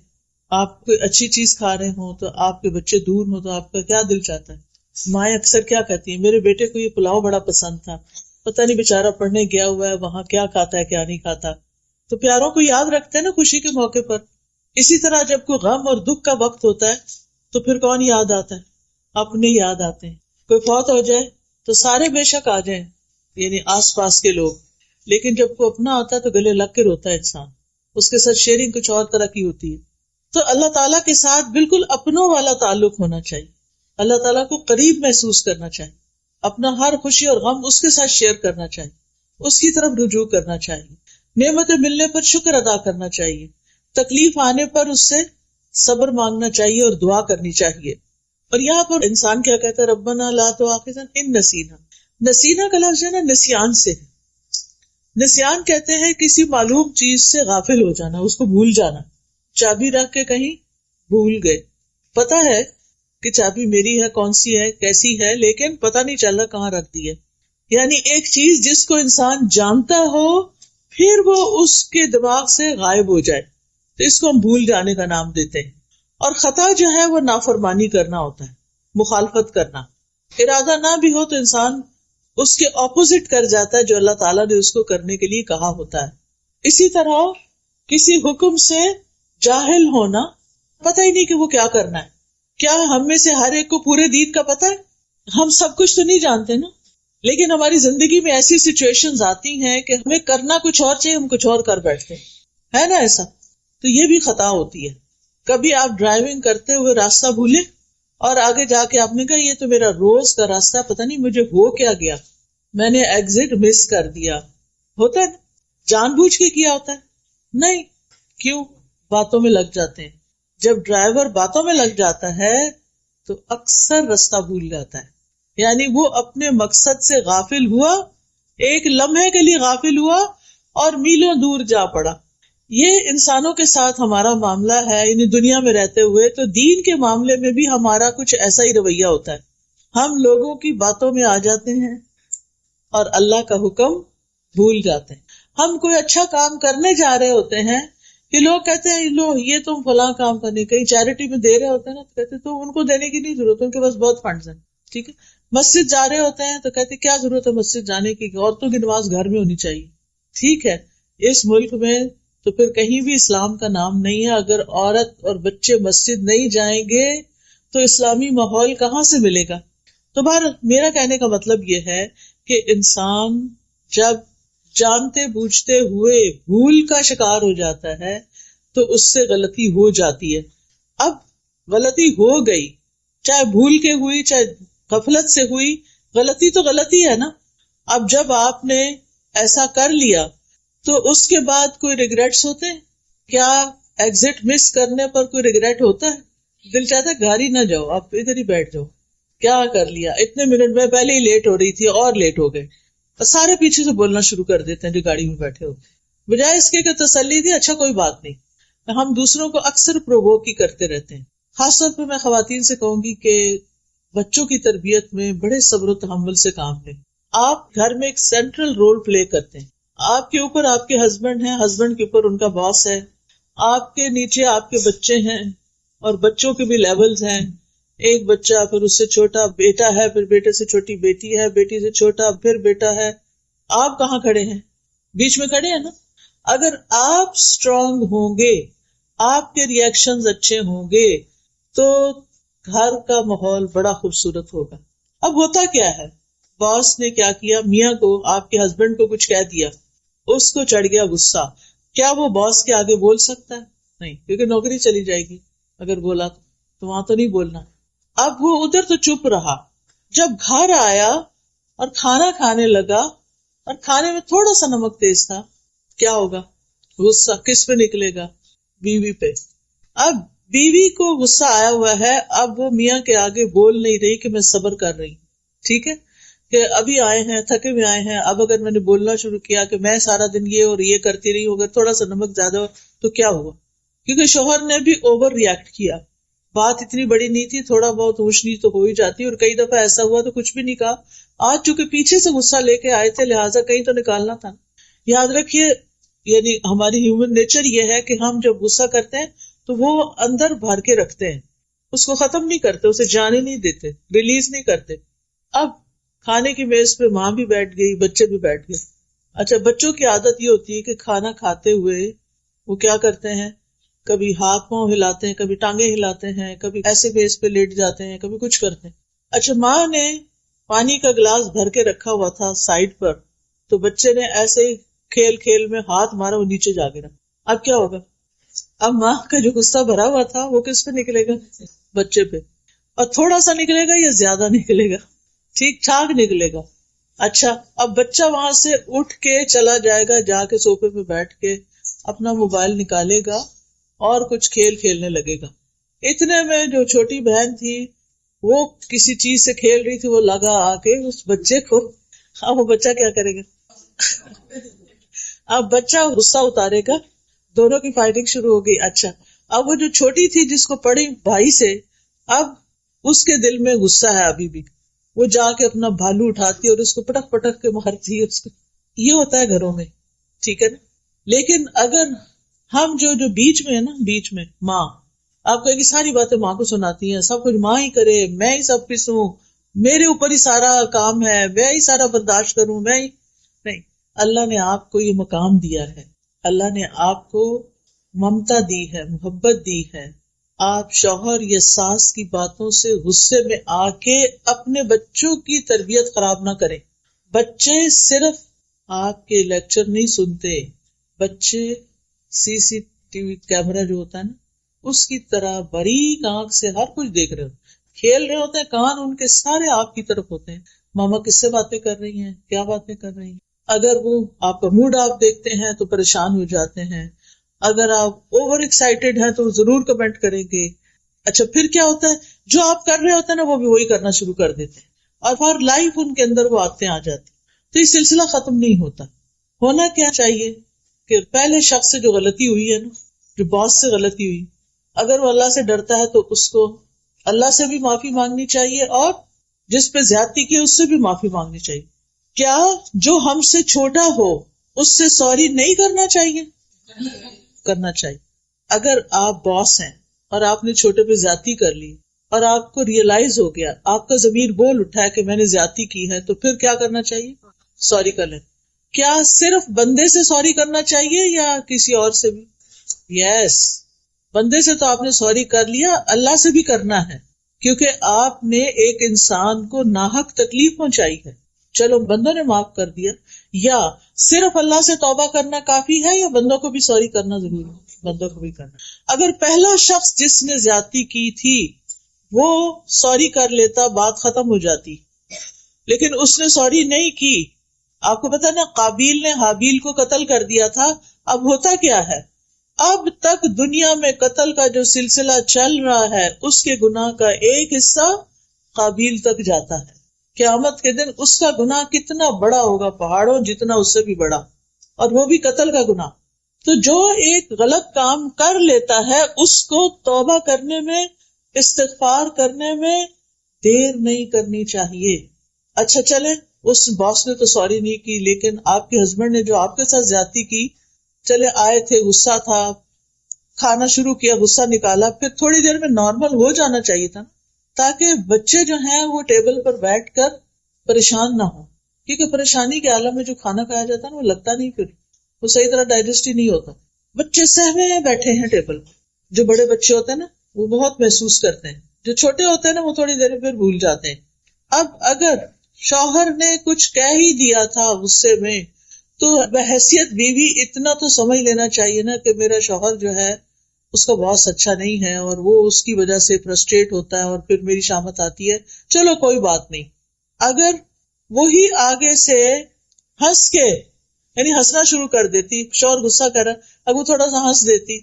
آپ کوئی اچھی چیز کھا رہے ہوں تو آپ کے بچے دور ہوں تو آپ کا کیا دل چاہتا ہے. مائیں اکثر کیا کہتی ہیں، میرے بیٹے کو یہ پلاؤ بڑا پسند تھا، پتہ نہیں بیچارہ پڑھنے گیا ہوا ہے وہاں کیا کھاتا ہے کیا نہیں کھاتا. تو پیاروں کو یاد رکھتے ہیں نا خوشی کے موقع پر. اسی طرح جب کوئی غم اور دکھ کا وقت ہوتا ہے تو پھر کون یاد آتا ہے؟ اپنے یاد آتے ہیں. کوئی فوت ہو جائے تو سارے بے شک آ جائیں، یعنی آس پاس کے لوگ، لیکن جب کوئی اپنا آتا ہے تو گلے لگ کے روتا ہے انسان. اس کے ساتھ شیئرنگ کچھ اور طرح کی ہوتی ہے. تو اللہ تعالیٰ کے ساتھ بالکل اپنوں والا تعلق ہونا چاہیے. اللہ تعالیٰ کو قریب محسوس کرنا چاہیے. اپنا ہر خوشی اور غم اس کے ساتھ شیئر کرنا چاہیے، اس کی طرف رجوع کرنا چاہیے. نعمتیں ملنے پر شکر ادا کرنا چاہیے. تکلیف آنے پر اس سے صبر مانگنا چاہیے اور دعا کرنی چاہیے. اور یہاں پر انسان کیا کہتا ہے؟ ربنا لا تؤاخذنا ان نسینا. نسینا کا لفظ ہے نا نسیان سے. نسیان کہتے ہیں کسی معلوم چیز سے غافل ہو جانا، اس کو بھول جانا. چابی رکھ کے کہیں بھول گئے، پتا ہے کہ چابی میری ہے، کون سی ہے، کیسی ہے، لیکن پتا نہیں چل رہا کہاں رکھ دی ہے. یعنی ایک چیز جس کو انسان جانتا ہو پھر وہ اس کے دماغ سے غائب ہو جائے تو اس کو ہم بھول جانے کا نام دیتے ہیں. اور خطا جو ہے وہ نافرمانی کرنا ہوتا ہے، مخالفت کرنا. ارادہ نہ بھی ہو تو انسان اس کے اپوزٹ کر جاتا ہے جو اللہ تعالیٰ نے اس کو کرنے کے لیے کہا ہوتا ہے. اسی طرح کسی حکم سے جاہل ہونا، پتہ ہی نہیں کہ وہ کیا کرنا ہے. کیا ہم میں سے ہر ایک کو پورے دین کا پتہ ہے؟ ہم سب کچھ تو نہیں جانتے نا، لیکن ہماری زندگی میں ایسی سچویشنز آتی ہیں کہ ہمیں کرنا کچھ اور چاہیے، ہم کچھ اور کر بیٹھتے ہیں، ہے نا ایسا؟ تو یہ بھی خطا ہوتی ہے. کبھی آپ ڈرائیونگ کرتے ہوئے راستہ بھولے اور آگے جا کے آپ نے کہا یہ تو میرا روز کا راستہ، پتہ نہیں مجھے ہو کیا گیا، میں نے ایگزٹ مس کر دیا. ہوتا ہے نا، جان بوجھ کے کیا ہوتا ہے نہیں. کیوں؟ باتوں میں لگ جاتے ہیں. جب ڈرائیور باتوں میں لگ جاتا ہے تو اکثر راستہ بھول جاتا ہے. یعنی وہ اپنے مقصد سے غافل ہوا، ایک لمحے کے لیے غافل ہوا اور میلوں دور جا پڑا. یہ انسانوں کے ساتھ ہمارا معاملہ ہے، یعنی دنیا میں رہتے ہوئے. تو دین کے معاملے میں بھی ہمارا کچھ ایسا ہی رویہ ہوتا ہے. ہم لوگوں کی باتوں میں آ جاتے ہیں اور اللہ کا حکم بھول جاتے ہیں. ہم کوئی اچھا کام کرنے جا رہے ہوتے ہیں کہ لوگ کہتے ہیں لو یہ تم فلاں کام کرنے، کہیں چیریٹی میں دے رہے ہوتے ہیں نا، تو کہتے تو ان کو دینے کی نہیں ضرورت، ان کے پاس بہت فنڈز ہیں. ٹھیک ہے. مسجد جا رہے ہوتے ہیں تو کہتے کیا ضرورت ہے مسجد جانے کی، عورتوں کی نماز گھر میں ہونی چاہیے. ٹھیک ہے. اس ملک میں تو پھر کہیں بھی اسلام کا نام نہیں ہے. اگر عورت اور بچے مسجد نہیں جائیں گے تو اسلامی ماحول کہاں سے ملے گا؟ تو بہرحال میرا کہنے کا مطلب یہ ہے کہ انسان جب جانتے بوجھتے ہوئے بھول کا شکار ہو جاتا ہے تو اس سے غلطی ہو جاتی ہے. اب غلطی ہو گئی، چاہے بھول کے ہوئی چاہے غفلت سے ہوئی، غلطی تو غلطی ہے نا. اب جب آپ نے ایسا کر لیا تو اس کے بعد کوئی ریگریٹس ہوتے ہیں کیا؟ ایگزٹ مس کرنے پر کوئی ریگریٹ ہوتا ہے؟ دل چاہتا ہے گھر ہی نہ جاؤ، آپ ادھر ہی بیٹھ جاؤ. کیا کر لیا، اتنے منٹ میں پہلے ہی لیٹ ہو رہی تھی اور لیٹ ہو گئے. سارے پیچھے سے بولنا شروع کر دیتے ہیں جو گاڑی میں بیٹھے ہوتے، بجائے اس کے کہ تسلی دی اچھا کوئی بات نہیں. ہم دوسروں کو اکثر پرووک ہی کرتے رہتے ہیں. خاص طور پہ میں خواتین سے کہوں گی کہ بچوں کی تربیت میں بڑے صبر و تحمل سے کام لیں. آپ گھر میں ایک سینٹرل رول پلے کرتے ہیں. آپ کے اوپر آپ کے ہسبینڈ ہیں، ہسبینڈ کے اوپر ان کا باس ہے، آپ کے نیچے آپ کے بچے ہیں اور بچوں کے بھی لیولز ہیں. ایک بچہ، پھر اس سے چھوٹا بیٹا ہے، پھر بیٹے سے چھوٹی بیٹی ہے، بیٹی سے چھوٹا پھر بیٹا ہے. آپ کہاں کھڑے ہیں؟ بیچ میں کھڑے ہیں نا. اگر آپ اسٹرانگ ہوں گے، آپ کے ری ایکشنز اچھے ہوں گے تو گھر کا ماحول بڑا خوبصورت ہوگا. اب ہوتا کیا ہے، باس نے کیا کیا، میاں کو، آپ کے ہسبینڈ کو کچھ کہہ دیا، اس کو چڑھ گیا غصہ. کیا وہ باس کے آگے بول سکتا ہے؟ نہیں، کیونکہ نوکری چلی جائے گی اگر بولا تو وہاں تو نہیں بولنا. اب وہ ادھر تو چپ رہا. جب گھر آیا اور کھانا کھانے لگا اور کھانے میں تھوڑا سا نمک تیز تھا، کیا ہوگا؟ غصہ کس پہ نکلے گا؟ بیوی پہ. اب بیوی کو غصہ آیا ہوا ہے، اب وہ میاں کے آگے بول نہیں رہی کہ میں صبر کر رہی. ٹھیک ہے کہ ابھی آئے ہیں، تھکے ہوئے آئے ہیں، اب اگر میں نے بولنا شروع کیا کہ میں سارا دن یہ اور یہ کرتی رہی ہوں، اگر تھوڑا سا نمک زیادہ ہو تو کیا ہوا؟ کیونکہ شوہر نے بھی اوور ریئیکٹ کیا. بات اتنی بڑی نہیں تھی، تھوڑا بہت اونچ نیچ تو ہو ہی جاتی، اور کئی دفعہ ایسا ہوا تو کچھ بھی نہیں کہا. آج چونکہ پیچھے سے غصہ لے کے آئے تھے لہٰذا کہیں تو نکالنا تھا. یاد رکھیے، یعنی ہماری ہیومن نیچر یہ ہے کہ ہم جب غصہ کرتے ہیں تو وہ اندر بھر کے رکھتے ہیں، اس کو ختم نہیں کرتے، اسے جانے نہیں دیتے، ریلیز نہیں کرتے. اب کھانے کی میز پہ ماں بھی بیٹھ گئی، بچے بھی بیٹھ گئے. اچھا، بچوں کی عادت یہ ہوتی ہے کہ کھانا کھاتے ہوئے وہ کیا کرتے ہیں، کبھی ہاتھ پاؤں ہلاتے ہیں، کبھی ٹانگیں ہلاتے ہیں، کبھی ایسے میز پہ لیٹ جاتے ہیں، کبھی کچھ کرتے ہیں. اچھا، ماں نے پانی کا گلاس بھر کے رکھا ہوا تھا سائڈ پر، تو بچے نے ایسے ہی کھیل کھیل میں ہاتھ مارا، وہ نیچے جا گرا. اب کیا ہوگا؟ اب ماں کا جو غصہ بھرا ہوا تھا وہ کس پہ نکلے گا؟ بچے پہ. اور تھوڑا سا نکلے گا یا زیادہ نکلے گا؟ ٹھیک ٹھاک نکلے گا. اچھا، اب بچہ وہاں سے اٹھ کے چلا جائے گا، جا کے صوفے پہ بیٹھ کے اپنا موبائل نکالے گا اور کچھ کھیل کھیلنے لگے گا. اتنے میں جو چھوٹی بہن تھی وہ کسی چیز سے کھیل رہی تھی، وہ لگا آ کے اس بچے کو. اب وہ بچہ کیا کرے گا؟ اب بچہ غصہ اتارے گا، دونوں کی فائٹنگ شروع ہو گئی. اچھا، اب وہ جو چھوٹی تھی جس کو پڑی بھائی سے، اب اس کے دل میں غصہ ہے ابھی بھی، وہ جا کے اپنا بھالو اٹھاتی ہے اور اس کو پٹک پٹک کے مارتی ہے اس کو. یہ ہوتا ہے گھروں میں، ٹھیک ہے نا. لیکن اگر ہم جو بیچ میں ہے نا، بیچ میں ماں، آپ کہیں گے ساری باتیں ماں کو سناتی ہیں، سب کچھ ماں ہی کرے، میں ہی سب پسوں، میرے اوپر ہی سارا کام ہے، میں ہی سارا برداشت کروں، میں ہی. نہیں، اللہ نے آپ کو یہ مقام دیا ہے، اللہ نے آپ کو ممتا دی ہے، محبت دی ہے. آپ شوہر یا ساس کی باتوں سے غصے میں آ کے اپنے بچوں کی تربیت خراب نہ کریں. بچے صرف آپ کے لیکچر نہیں سنتے، بچے سی سی ٹی وی کیمرہ جو ہوتا ہے نا، اس کی طرح باریک آنکھ سے ہر کچھ دیکھ رہے ہو. کھیل رہے ہوتے ہیں، کان ان کے سارے آپ کی طرف ہوتے ہیں، ماما کس سے باتیں کر رہی ہیں، کیا باتیں کر رہی ہیں. اگر وہ آپ کا موڈ آپ دیکھتے ہیں تو پریشان ہو جاتے ہیں، اگر آپ اوور ایکسائٹیڈ ہیں تو ضرور کمنٹ کریں گے. اچھا پھر کیا ہوتا ہے، جو آپ کر رہے ہوتے ہیں نا وہ بھی وہی کرنا شروع کر دیتے ہیں، اور فار لائف ان کے اندر وہ عادتیں آ جاتی. تو یہ سلسلہ ختم نہیں ہوتا. ہونا کیا چاہیے کہ پہلے شخص سے جو غلطی ہوئی ہے نا، جو باس سے غلطی ہوئی، اگر وہ اللہ سے ڈرتا ہے تو اس کو اللہ سے بھی معافی مانگنی چاہیے، اور جس پہ زیادتی کی اس سے بھی معافی مانگنی چاہیے. کیا جو ہم سے چھوٹا ہو اس سے سوری نہیں کرنا چاہیے؟ کرنا چاہیے. اگر آپ باس ہیں اور آپ نے چھوٹے پہ زیادتی کر لی اور آپ کو ریئلائز ہو گیا، آپ کا ضمیر بول اٹھا ہے کہ میں نے زیادتی کی ہے، تو پھر کیا کرنا چاہیے؟ سوری کر لیں. کیا صرف بندے سے سوری کرنا چاہیے یا کسی اور سے بھی؟ یس، بندے سے تو آپ نے سوری کر لیا، اللہ سے بھی کرنا ہے، کیونکہ آپ نے ایک انسان کو ناحق تکلیف پہنچائی ہے. چلو بندوں نے معاف کر دیا، یا صرف اللہ سے توبہ کرنا کافی ہے یا بندوں کو بھی سوری کرنا ضروری ہے؟ بندوں کو بھی کرنا. اگر پہلا شخص جس نے زیادتی کی تھی وہ سوری کر لیتا بات ختم ہو جاتی، لیکن اس نے سوری نہیں کی. آپ کو پتا نا، قابیل نے حابیل کو قتل کر دیا تھا. اب ہوتا کیا ہے، اب تک دنیا میں قتل کا جو سلسلہ چل رہا ہے اس کے گناہ کا ایک حصہ قابیل تک جاتا ہے. قیامت کے دن اس کا گناہ کتنا بڑا ہوگا، پہاڑوں جتنا، اس سے بھی بڑا، اور وہ بھی قتل کا گناہ. تو جو ایک غلط کام کر لیتا ہے اس کو توبہ کرنے میں، استغفار کرنے میں دیر نہیں کرنی چاہیے. اچھا چلے، اس باس نے تو سوری نہیں کی، لیکن آپ کے ہسبینڈ نے جو آپ کے ساتھ زیادتی کی، چلے آئے تھے، غصہ تھا، کھانا شروع کیا، غصہ نکالا، پھر تھوڑی دیر میں نارمل ہو جانا چاہیے تھا، تاکہ بچے جو ہیں وہ ٹیبل پر بیٹھ کر پریشان نہ ہو. کیونکہ پریشانی کے عالم میں جو کھانا کھایا جاتا ہے نا وہ لگتا نہیں، پھر وہ صحیح طرح ڈائجسٹ ہی نہیں ہوتا. بچے سہمے بیٹھے ہیں ٹیبل پر. جو بڑے بچے ہوتے ہیں نا وہ بہت محسوس کرتے ہیں، جو چھوٹے ہوتے ہیں نا وہ تھوڑی دیر میں پھر بھول جاتے ہیں. اب اگر شوہر نے کچھ کہہ ہی دیا تھا غصے میں، تو بحیثیت بیوی اتنا تو سمجھ لینا چاہیے نا کہ میرا شوہر جو ہے اس کا باس اچھا نہیں ہے، اور وہ اس کی وجہ سے فرسٹریٹ ہوتا ہے اور پھر میری شامت آتی ہے. چلو کوئی بات نہیں. اگر وہی آگے سے ہنس کے، یعنی ہنسنا شروع کر دیتی، شوہر غصہ کر رہا، اب وہ تھوڑا سا ہنس دیتی،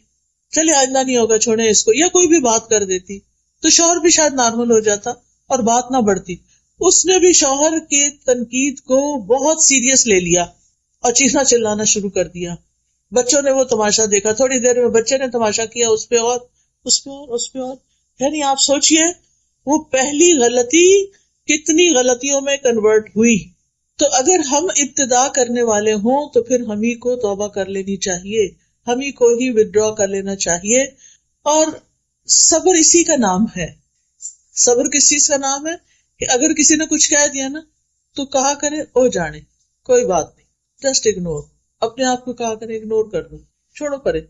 چلیے آئندہ نہیں ہوگا چھوڑیں اس کو، یا کوئی بھی بات کر دیتی، تو شوہر بھی شاید نارمل ہو جاتا اور بات نہ بڑھتی. اس نے بھی شوہر کی تنقید کو بہت سیریس لے لیا اور چیخنا چلانا شروع کر دیا. بچوں نے وہ تماشا دیکھا، تھوڑی دیر میں بچے نے تماشا کیا، اس پہ اور اس پہ اور اس پہ اور. یعنی آپ سوچئے وہ پہلی غلطی کتنی غلطیوں میں کنورٹ ہوئی. تو اگر ہم ابتدا کرنے والے ہوں تو پھر ہم ہی کو توبہ کر لینی چاہیے، ہم ہی کو ہی ودرا کر لینا چاہیے. اور صبر اسی کا نام ہے. صبر کس چیز کا نام ہے؟ کہ اگر کسی نے کچھ کہہ دیا نا تو کہا کرے او جانے، کوئی بات نہیں، جسٹ اگنور. اپنے آپ کو کہا کرے اگنور کر دو، چھوڑو پرے،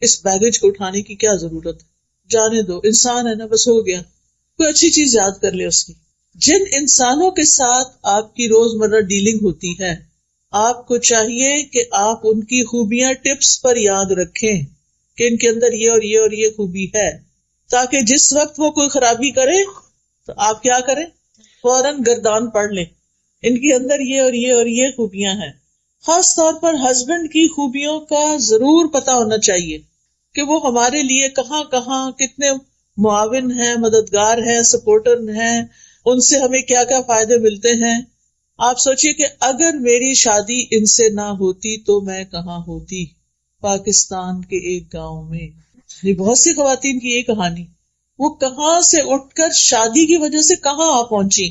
اس بیگیج کو اٹھانے کی کیا ضرورت ہے، جانے دو، انسان ہے نا، بس ہو گیا. کوئی اچھی چیز یاد کر لے اس کی. جن انسانوں کے ساتھ آپ کی روزمرہ ڈیلنگ ہوتی ہے، آپ کو چاہیے کہ آپ ان کی خوبیاں ٹپس پر یاد رکھیں کہ ان کے اندر یہ اور یہ اور یہ خوبی ہے، تاکہ جس وقت وہ کوئی خرابی کرے تو آپ کیا کریں، فوراً گردان پڑھ لیں، ان کے اندر یہ اور یہ اور یہ خوبیاں ہیں. خاص طور پر ہسبینڈ کی خوبیوں کا ضرور پتا ہونا چاہیے کہ وہ ہمارے لیے کہاں کہاں کتنے معاون ہیں، مددگار ہیں، سپورٹر ہیں، ان سے ہمیں کیا کیا فائدے ملتے ہیں. آپ سوچئے کہ اگر میری شادی ان سے نہ ہوتی تو میں کہاں ہوتی، پاکستان کے ایک گاؤں میں. یہ بہت سی خواتین کی یہ کہانی، وہ کہاں سے اٹھ کر شادی کی وجہ سے کہاں آ پہنچی.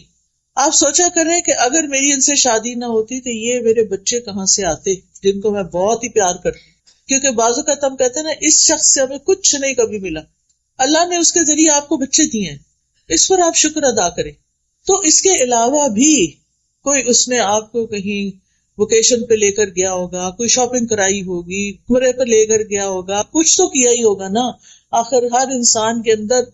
آپ سوچا کریں کہ اگر میری ان سے شادی نہ ہوتی تو یہ میرے بچے کہاں سے آتے، جن کو میں بہت ہی پیار کرتی. کیونکہ بعض اوقات ہم کہتے ہیں نا اس شخص سے ہمیں کچھ نہیں کبھی ملا، اللہ نے اس کے ذریعے آپ کو بچے دیے ہیں، اس پر آپ شکر ادا کریں. تو اس کے علاوہ بھی کوئی اس نے آپ کو کہیں ویکیشن پہ لے کر گیا ہوگا، کوئی شاپنگ کرائی ہوگی، عمرے پہ لے کر گیا ہوگا، کچھ تو کیا ہی ہوگا نا. آخر ہر انسان کے اندر،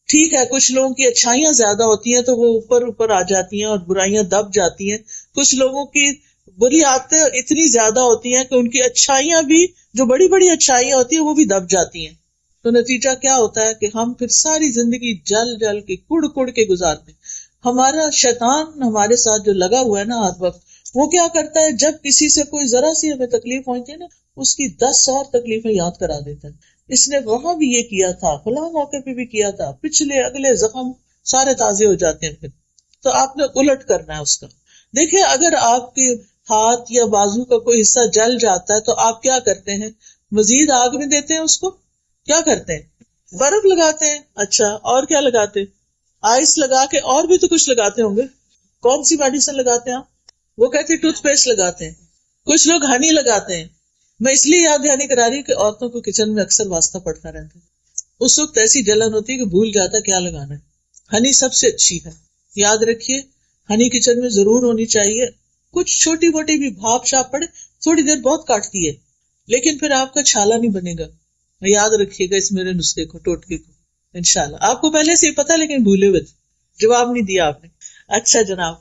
ٹھیک ہے کچھ لوگوں کی اچھائیاں زیادہ ہوتی ہیں تو وہ اوپر آ جاتی ہیں اور برائیاں دب جاتی ہیں، کچھ لوگوں کی بری عادتیں اتنی زیادہ ہوتی ہیں کہ ان کی اچھائیاں بھی، جو بڑی بڑی اچھائیاں ہوتی ہیں وہ بھی دب جاتی ہیں. تو نتیجہ کیا ہوتا ہے کہ ہم پھر ساری زندگی جل جل کے کڑ کڑ کے گزارتے ہیں. ہمارا شیطان ہمارے ساتھ جو لگا ہوا ہے نا ہر وقت، وہ کیا کرتا ہے، جب کسی سے کوئی ذرا سی ہمیں تکلیف پہنچے نا، اس کی 10 اور تکلیفیں یاد کرا دیتا ہے. اس نے وہاں بھی یہ کیا تھا، فلاں موقع پہ بھی کیا تھا، پچھلے اگلے زخم سارے تازے ہو جاتے ہیں پھر. تو آپ نے الٹ کرنا ہے اس کا. دیکھیں اگر آپ کے ہاتھ یا بازو کا کوئی حصہ جل جاتا ہے تو آپ کیا کرتے ہیں؟ مزید آگ میں دیتے ہیں اس کو؟ کیا کرتے ہیں؟ برف لگاتے ہیں. اچھا، اور کیا لگاتے ہیں؟ آئس لگا کے، اور بھی تو کچھ لگاتے ہوں گے. کون سی میڈیسن لگاتے ہیں آپ؟ وہ کہتے ہیں ٹوتھ پیسٹ لگاتے ہیں، کچھ لوگ ہنی لگاتے ہیں. میں اس لیے یاد دہانی کرا رہی ہوں کہ عورتوں کو کچن میں اکثر واسطہ پڑتا رہتا ہے. اس وقت ایسی جلن ہوتی ہے کہ بھول جاتا ہے کیا لگانا ہے. ہنی سب سے اچھی ہے، یاد رکھیے. ہنی کچن میں ضرور ہونی چاہیے. کچھ چھوٹی موٹی بھی بھاپ شاپ پڑے، تھوڑی دیر بہت کاٹتی ہے، لیکن پھر آپ کا چھالا نہیں بنے گا. یاد رکھیے گا اس میرے نسخے کو، ٹوٹکے کو. انشاءاللہ آپ کو پہلے سے ہی پتا، لیکن بھولے ہوئے، جواب نہیں دیا آپ نے. اچھا جناب،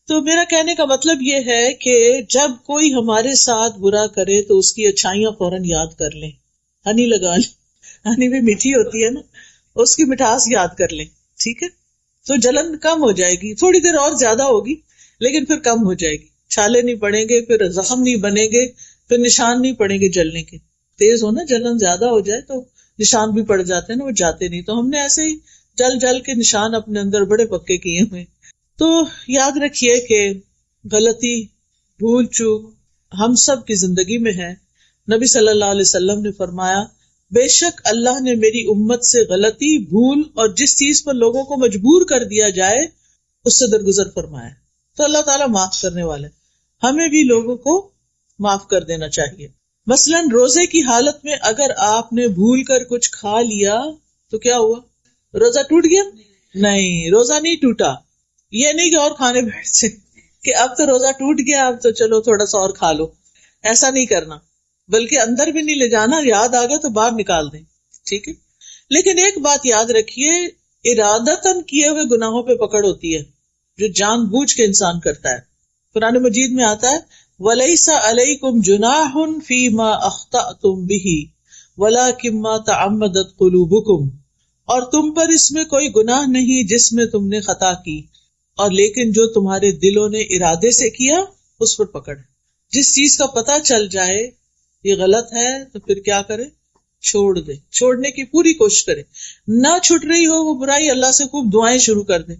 تو میرا کہنے کا مطلب یہ ہے کہ جب کوئی ہمارے ساتھ برا کرے تو اس کی اچھائیاں فوراً یاد کر لیں. ہنی لگا لیں، ہنی بھی میٹھی ہوتی ہے نا، اس کی مٹھاس یاد کر لیں. ٹھیک ہے، تو جلن کم ہو جائے گی. تھوڑی دیر اور زیادہ ہوگی لیکن پھر کم ہو جائے گی. چھالے نہیں پڑیں گے، پھر زخم نہیں بنیں گے، پھر نشان نہیں پڑیں گے جلنے کے. تیز ہونا، جلن زیادہ ہو جائے تو نشان بھی پڑ جاتے ہیں نا، وہ جاتے نہیں. تو ہم نے ایسے ہی جل جل کے نشان اپنے اندر بڑے پکے کیے ہوئے. تو یاد رکھیے کہ غلطی، بھول چوک ہم سب کی زندگی میں ہے. نبی صلی اللہ علیہ وسلم نے فرمایا، بے شک اللہ نے میری امت سے غلطی، بھول اور جس چیز پر لوگوں کو مجبور کر دیا جائے اس سے درگزر فرمایا. تو اللہ تعالیٰ معاف کرنے والے، ہمیں بھی لوگوں کو معاف کر دینا چاہیے. مثلاً روزے کی حالت میں اگر آپ نے بھول کر کچھ کھا لیا تو کیا ہوا؟ روزہ ٹوٹ گیا؟ نہیں، روزہ نہیں ٹوٹا. یہ نہیں کہ اور کھانے بیٹھ سے کہ اب تو روزہ ٹوٹ گیا، اب تو چلو تھوڑا سا اور کھا لو. ایسا نہیں کرنا، بلکہ اندر بھی نہیں لے جانا. یاد آ گیا تو باہر نکال دیں. ٹھیک ہے، لیکن ایک بات یاد رکھیے، ارادتاً کیے ہوئے گناہوں پہ پکڑ ہوتی ہے جو جان بوجھ کے انسان کرتا ہے. قرآن مجید میں آتا ہے، وَلَيْسَ عَلَيْكُمْ جُنَاحٌ فِي مَا أَخْطَأْتُمْ بِهِ وَلَكِنْ مَا تَعَمَّدَتْ قُلُوبُكُمْ، اور تم پر اس میں کوئی گناہ نہیں جس میں تم نے خطا کی، اور لیکن جو تمہارے دلوں نے ارادے سے کیا اس پر پکڑ. جس چیز کا پتہ چل جائے یہ غلط ہے تو پھر کیا کرے؟ چھوڑ دے. چھوڑنے کی پوری کوشش کرے. نہ چھٹ رہی ہو وہ برائی، اللہ سے خوب دعائیں شروع کر دیں،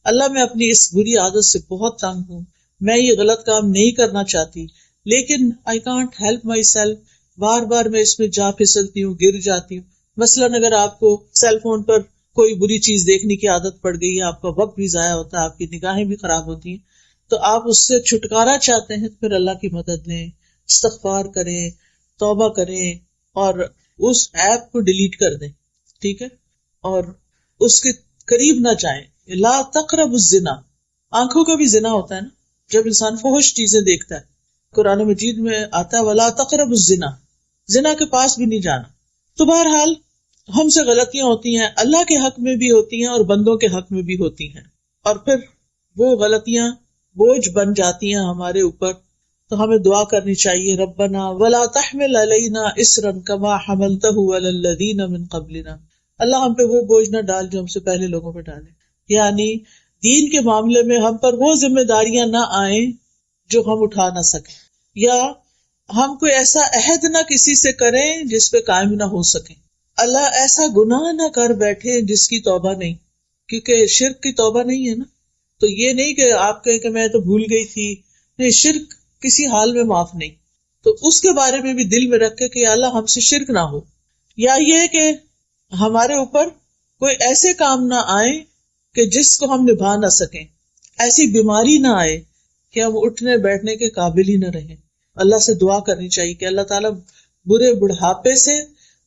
اللہ میں اپنی اس بری عادت سے بہت تنگ ہوں، میں یہ غلط کام نہیں کرنا چاہتی لیکن I can't help myself، بار بار میں اس میں جا پھسلتی ہوں، گر جاتی ہوں. مثلاً اگر آپ کو سیل فون پر کوئی بری چیز دیکھنے کی عادت پڑ گئی ہے، آپ کا وقت بھی ضائع ہوتا ہے، آپ کی نگاہیں بھی خراب ہوتی ہیں، تو آپ اس سے چھٹکارا چاہتے ہیں، پھر اللہ کی مدد لیں، استغفار کریں، توبہ کریں اور اس ایپ کو ڈیلیٹ کر دیں. ٹھیک ہے، اور اس کے قریب نہ جائیں. لا تقربوا الزنا، آنکھوں کا بھی زنا ہوتا ہے نا، جب انسان فحش چیزیں دیکھتا ہے. قرآن مجید میں آتا ہے ولا تقربوا الزنا، زنا کے پاس بھی نہیں جانا. تو بہرحال ہم سے غلطیاں ہوتی ہیں، اللہ کے حق میں بھی ہوتی ہیں اور بندوں کے حق میں بھی ہوتی ہیں، اور پھر وہ غلطیاں بوجھ بن جاتی ہیں ہمارے اوپر. تو ہمیں دعا کرنی چاہیے، ربنا ولا تحمل علینا اصرا کما حملته علی الذین من قبلنا، اللہ ہم پہ وہ بوجھ نہ ڈال جو ہم سے پہلے لوگوں پہ ڈالے. یعنی دین کے معاملے میں ہم پر وہ ذمہ داریاں نہ آئیں جو ہم اٹھا نہ سکیں، یا ہم کوئی ایسا عہد نہ کسی سے کریں جس پہ قائم نہ ہو سکیں. اللہ ایسا گناہ نہ کر بیٹھے جس کی توبہ نہیں، کیونکہ شرک کی توبہ نہیں ہے نا. تو یہ نہیں کہ آپ کہیں کہ میں تو بھول گئی تھی، نہیں، شرک کسی حال میں معاف نہیں. تو اس کے بارے میں بھی دل میں رکھے کہ اللہ ہم سے شرک نہ ہو، یا یہ کہ ہمارے اوپر کوئی ایسے کام نہ آئے کہ جس کو ہم نبھا نہ سکیں، ایسی بیماری نہ آئے کہ ہم اٹھنے بیٹھنے کے قابل ہی نہ رہیں. اللہ سے دعا کرنی چاہیے کہ اللہ تعالیٰ برے بڑھاپے سے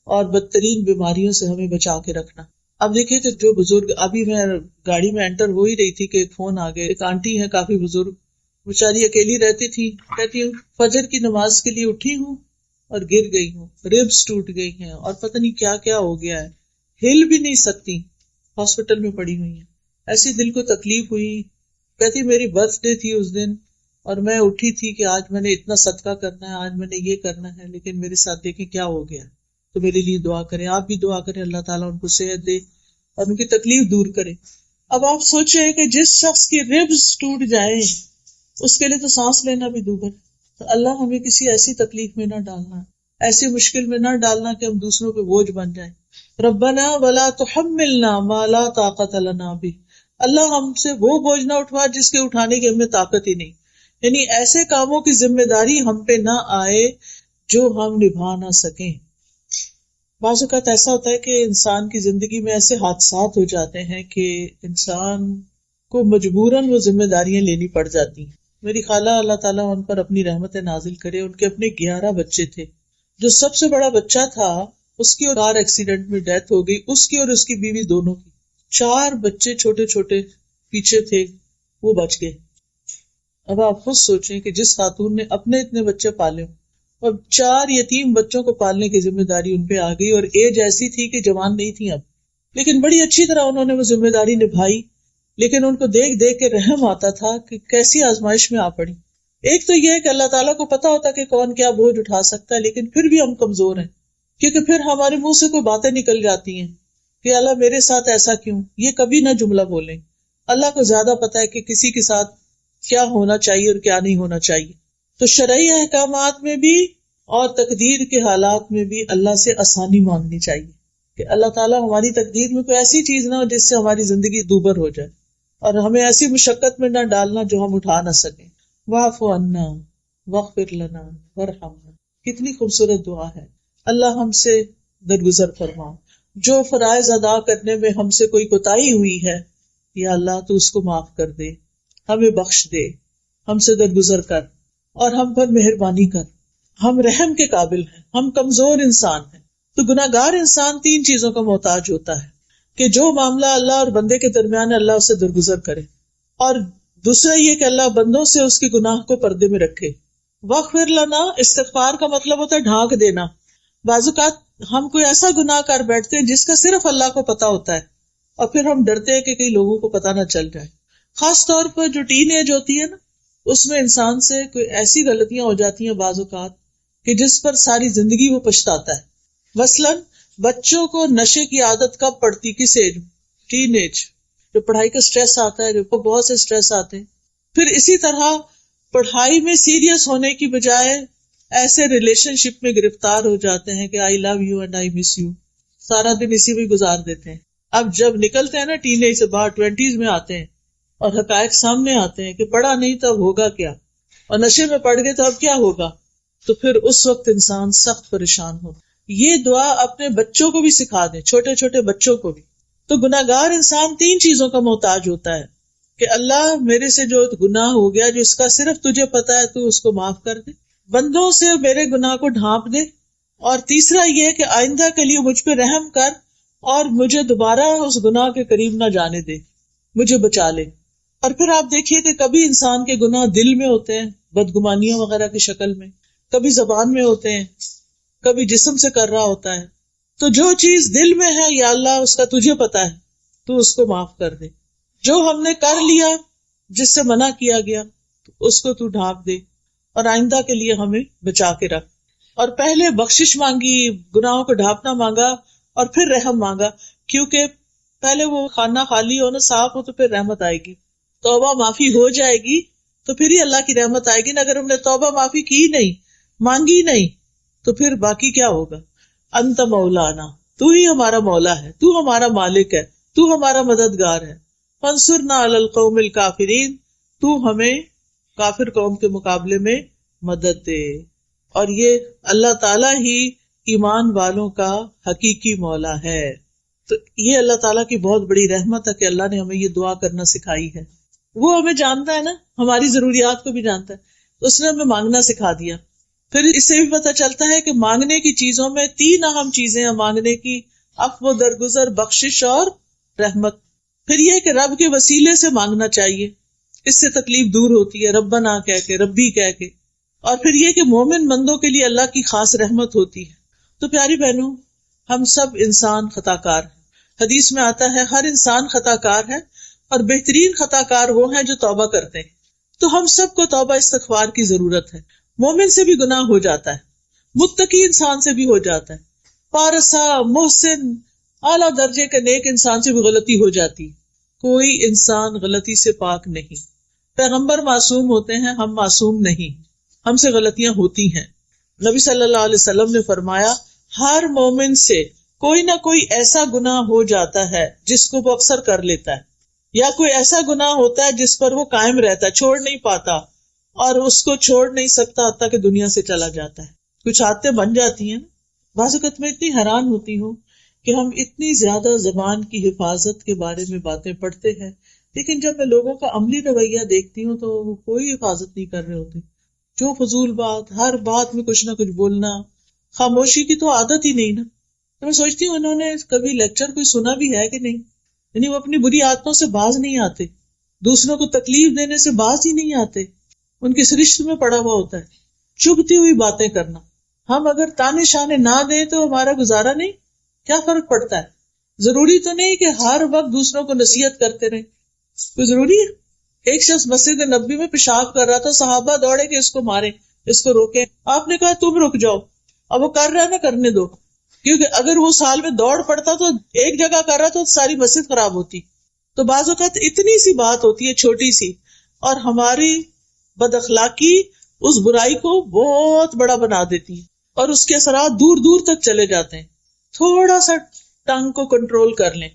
اور بدترین بیماریوں سے ہمیں بچا کے رکھنا. اب دیکھیے کہ جو بزرگ، ابھی میں گاڑی میں انٹر ہو ہی رہی تھی کہ ایک فون آ گیا، ایک آنٹی ہے کافی بزرگ، بیچاری اکیلی رہتی تھی، کہتی ہوں فجر کی نماز کے لیے اٹھی ہوں اور گر گئی ہوں، ریبس ٹوٹ گئی ہیں اور پتہ نہیں کیا کیا ہو گیا ہے، ہل بھی نہیں سکتی، ہاسپٹل میں پڑی ہوئی ہیں. ایسی دل کو تکلیف ہوئی. کہتی میری برتھ ڈے تھی اس دن اور میں اٹھی تھی کہ آج میں نے اتنا صدقہ کرنا ہے، آج میں نے یہ کرنا ہے، لیکن میرے ساتھ دیکھیں کیا ہو گیا. تو تو میرے لیے دعا کریں، آپ بھی دعا کریں اللہ تعالیٰ ان کو صحت دے اور ان کی تکلیف دور کرے۔ اب آپ سوچیں کہ جس شخص کی ربز ٹوٹ جائیں اس کے لیے تو سانس لینا بھی دوبھر، تو اللہ ہمیں کسی ایسی تکلیف میں نہ ڈالنا، ایسی مشکل میں نہ ڈالنا کہ ہم دوسروں پہ بوجھ بن جائیں۔ ربنا ولا تحملنا ما لا طاقت لنا به، اللہ ہم سے وہ بوجھ نہ اٹھوا جس کے اٹھانے کی ہمیں طاقت ہی نہیں، یعنی ایسے کاموں کی ذمہ داری ہم پہ نہ آئے جو ہم نبھا نہ سکیں۔ بعض اوقات ایسا ہوتا ہے کہ انسان کی زندگی میں ایسے حادثات ہو جاتے ہیں کہ انسان کو مجبوراً وہ ذمہ داریاں لینی پڑ جاتی ہیں۔ میری خالہ اللہ تعالیٰ ان پر اپنی رحمت نازل کرے، ان کے اپنے 11 بچے تھے، جو سب سے بڑا بچہ تھا اس کی کار ایکسیڈنٹ میں ڈیتھ ہو گئی، اس کی اور اس کی بیوی دونوں کی۔ 4 بچے چھوٹے چھوٹے پیچھے تھے، وہ بچ گئے۔ اب آپ خود سوچیں کہ جس خاتون نے اپنے اتنے بچے پالے اور 4 یتیم بچوں کو پالنے کی ذمہ داری ان پہ آ گئی، اور ایج ایسی تھی کہ جوان نہیں تھی اب، لیکن بڑی اچھی طرح انہوں نے وہ ذمہ داری نبھائی۔ لیکن ان کو دیکھ دیکھ کے رحم آتا تھا کہ کیسی آزمائش میں آ پڑی۔ ایک تو یہ کہ اللہ تعالیٰ کو پتا ہوتا کہ کون کیا بوجھ اٹھا سکتا ہے، لیکن پھر بھی ہم کمزور ہیں، کیونکہ پھر ہمارے منہ سے کوئی باتیں نکل جاتی ہیں کہ اللہ میرے ساتھ ایسا کیوں، یہ کبھی نہ جملہ بولیں۔ اللہ کو زیادہ پتا ہے کہ کسی کے ساتھ کیا ہونا چاہیے اور کیا نہیں ہونا چاہیے۔ تو شرعی احکامات میں بھی اور تقدیر کے حالات میں بھی اللہ سے آسانی مانگنی چاہیے کہ اللہ تعالیٰ ہماری تقدیر میں کوئی ایسی چیز نہ ہو جس سے ہماری زندگی دوبر ہو جائے، اور ہمیں ایسی مشقت میں نہ ڈالنا جو ہم اٹھا نہ سکیں۔ واعف عنا واغفر لنا وارحمنا، کتنی خوبصورت دعا ہے۔ اللہ ہم سے درگزر فرما، جو فرائض ادا کرنے میں ہم سے کوئی کوتاہی ہوئی ہے یا اللہ تو اس کو معاف کر دے، ہمیں بخش دے، ہم سے درگزر کر اور ہم پر مہربانی کر۔ ہم رحم کے قابل ہیں، ہم کمزور انسان ہیں۔ تو گناہگار انسان 3 چیزوں کا محتاج ہوتا ہے کہ جو معاملہ اللہ اور بندے کے درمیان ہے اللہ اسے درگزر کرے، اور دوسرا یہ کہ اللہ بندوں سے اس کے گناہ کو پردے میں رکھے۔ واغفر لنا، استغفار کا مطلب ہوتا ہے ڈھانک دینا۔ بعض اوقات ہم کوئی ایسا گناہ کر بیٹھتے ہیں جس کا صرف اللہ کو پتا ہوتا ہے، اور پھر ہم ڈرتے ہیں کہ کئی لوگوں کو پتا نہ چل جائے۔ خاص طور پر جو ٹین ایج ہوتی ہے نا، اس میں انسان سے کوئی ایسی غلطیاں ہو جاتی ہیں بعض اوقات کہ جس پر ساری زندگی وہ پچھتاتا ہے۔ مثلاً بچوں کو نشے کی عادت کب پڑتی، کس ایج میں؟ ٹین ایج، جو پڑھائی کا سٹریس آتا ہے، جو بہت سے سٹریس آتے ہیں۔ پھر اسی طرح پڑھائی میں سیریس ہونے کی بجائے ایسے ریلیشن شپ میں گرفتار ہو جاتے ہیں کہ I love you and I miss you, سارا دن اسی میں گزار دیتے ہیں۔ اب جب نکلتے ہیں نا ٹین ایج سے باہر، 20s میں آتے ہیں اور حقائق سامنے آتے ہیں کہ پڑھا نہیں تو اب ہوگا کیا، اور نشے میں پڑ گئے تو اب کیا ہوگا، تو پھر اس وقت انسان سخت پریشان ہو۔ یہ دعا اپنے بچوں کو بھی سکھا دیں، چھوٹے چھوٹے بچوں کو بھی۔ تو گناہگار انسان 3 چیزوں کا محتاج ہوتا ہے کہ اللہ میرے سے جو گناہ ہو گیا جو اس کا صرف تجھے پتا ہے تو اس کو معاف کر دے، بندوں سے میرے گناہ کو ڈھانپ دے، اور تیسرا یہ کہ آئندہ کے لیے مجھ پہ رحم کر اور مجھے دوبارہ اس گناہ کے قریب نہ جانے دے، مجھے بچا لے۔ اور پھر آپ دیکھیے کہ کبھی انسان کے گناہ دل میں ہوتے ہیں، بدگمانیوں وغیرہ کی شکل میں، کبھی زبان میں ہوتے ہیں، کبھی جسم سے کر رہا ہوتا ہے۔ تو جو چیز دل میں ہے یا اللہ اس کا تجھے پتا ہے، تو اس کو معاف کر دے۔ جو ہم نے کر لیا جس سے منع کیا گیا تو اس کو تو ڈھانپ دے، اور آئندہ کے لیے ہمیں بچا کے رکھ۔ اور پہلے بخشش مانگی، گناہوں کو ڈھانپنا مانگا، اور پھر رحم مانگا، کیونکہ پہلے وہ خانہ خالی ہو نا، صاف ہو، تو پھر رحمت آئے گی، توبہ معافی ہو جائے گی تو پھر ہی اللہ کی رحمت آئے گی نا۔ اگر ہم نے توبہ معافی کی نہیں، مانگی نہیں، تو پھر باقی کیا ہوگا؟ انت مولانا، تو ہی ہمارا مولا ہے، تو ہمارا مالک ہے، تو ہمارا مددگار ہے۔ فانصرنا علی القوم الکافرین، تو ہمیں کافر قوم کے مقابلے میں مدد دے۔ اور یہ اللہ تعالیٰ ہی ایمان والوں کا حقیقی مولا ہے۔ تو یہ اللہ تعالیٰ کی بہت بڑی رحمت ہے کہ اللہ نے ہمیں یہ دعا کرنا سکھائی ہے۔ وہ ہمیں جانتا ہے نا، ہماری ضروریات کو بھی جانتا ہے، اس نے ہمیں مانگنا سکھا دیا۔ پھر اس سے بھی پتہ چلتا ہے کہ مانگنے کی چیزوں میں 3 اہم چیزیں ہیں مانگنے کی: عفو، درگزر، بخشش اور رحمت۔ پھر یہ کہ رب کے وسیلے سے مانگنا چاہیے، اس سے تکلیف دور ہوتی ہے، ربنا کہہ کے، ربی کہہ کے۔ اور پھر یہ کہ مومن بندوں کے لیے اللہ کی خاص رحمت ہوتی ہے۔ تو پیاری بہنوں، ہم سب انسان خطا کار ہیں۔ حدیث میں آتا ہے ہر انسان خطا کار ہے، اور بہترین خطا کار وہ ہیں جو توبہ کرتے ہیں۔ تو ہم سب کو توبہ استغفار کی ضرورت ہے۔ مومن سے بھی گناہ ہو جاتا ہے، متقی انسان سے بھی ہو جاتا ہے، پارسا، محسن، اعلیٰ درجے کے نیک انسان سے بھی غلطی ہو جاتی. کوئی انسان غلطی سے پاک نہیں. پیغمبر معصوم ہوتے ہیں، ہم معصوم نہیں، ہم سے غلطیاں ہوتی ہیں. نبی صلی اللہ علیہ وسلم نے فرمایا ہر مومن سے کوئی نہ کوئی ایسا گناہ ہو جاتا ہے جس کو وہ اکثر کر لیتا ہے، یا کوئی ایسا گناہ ہوتا ہے جس پر وہ قائم رہتا ہے، چھوڑ نہیں پاتا، اور اس کو چھوڑ نہیں سکتا حتیٰ کہ دنیا سے چلا جاتا ہے. کچھ عادتیں بن جاتی ہیں. بعض اوقات میں اتنی حیران ہوتی ہوں کہ ہم اتنی زیادہ زبان کی حفاظت کے بارے میں باتیں پڑھتے ہیں، لیکن جب میں لوگوں کا عملی رویہ دیکھتی ہوں تو وہ کوئی حفاظت نہیں کر رہے ہوتے. جو فضول بات، ہر بات میں کچھ نہ کچھ بولنا، خاموشی کی تو عادت ہی نہیں نا. تو میں سوچتی ہوں انہوں نے کبھی لیکچر کوئی سنا بھی ہے کہ نہیں. یعنی وہ اپنی بری عادتوں سے باز نہیں آتے، دوسروں کو تکلیف دینے سے باز ہی نہیں آتے. ان کی سرشت میں پڑا ہوا ہوتا ہے چبھتی ہوئی باتیں کرنا. ہم اگر تانے شانے نہ دیں تو ہمارا گزارا نہیں. کیا فرق پڑتا ہے؟ ضروری تو نہیں کہ ہر وقت دوسروں کو نصیحت کرتے رہیں. کوئی ضروری ہے؟ ایک شخص مسجد نبوی میں پیشاب کر رہا تھا، صحابہ دوڑے کہ اس کو مارے، اس کو روکے. آپ نے کہا تم رک جاؤ، اب وہ کر رہا ہے نا، کرنے دو. کیونکہ اگر وہ سال میں دوڑ پڑتا تو ایک جگہ کر رہا تو ساری مسجد خراب ہوتی. تو بعض اوقات اتنی سی بات ہوتی ہے چھوٹی سی، اور ہماری بد اخلاقی اس برائی کو بہت بڑا بنا دیتی ہے اور اس کے اثرات دور دور تک چلے جاتے ہیں. تھوڑا سا ٹنگ کو کنٹرول کر لیں.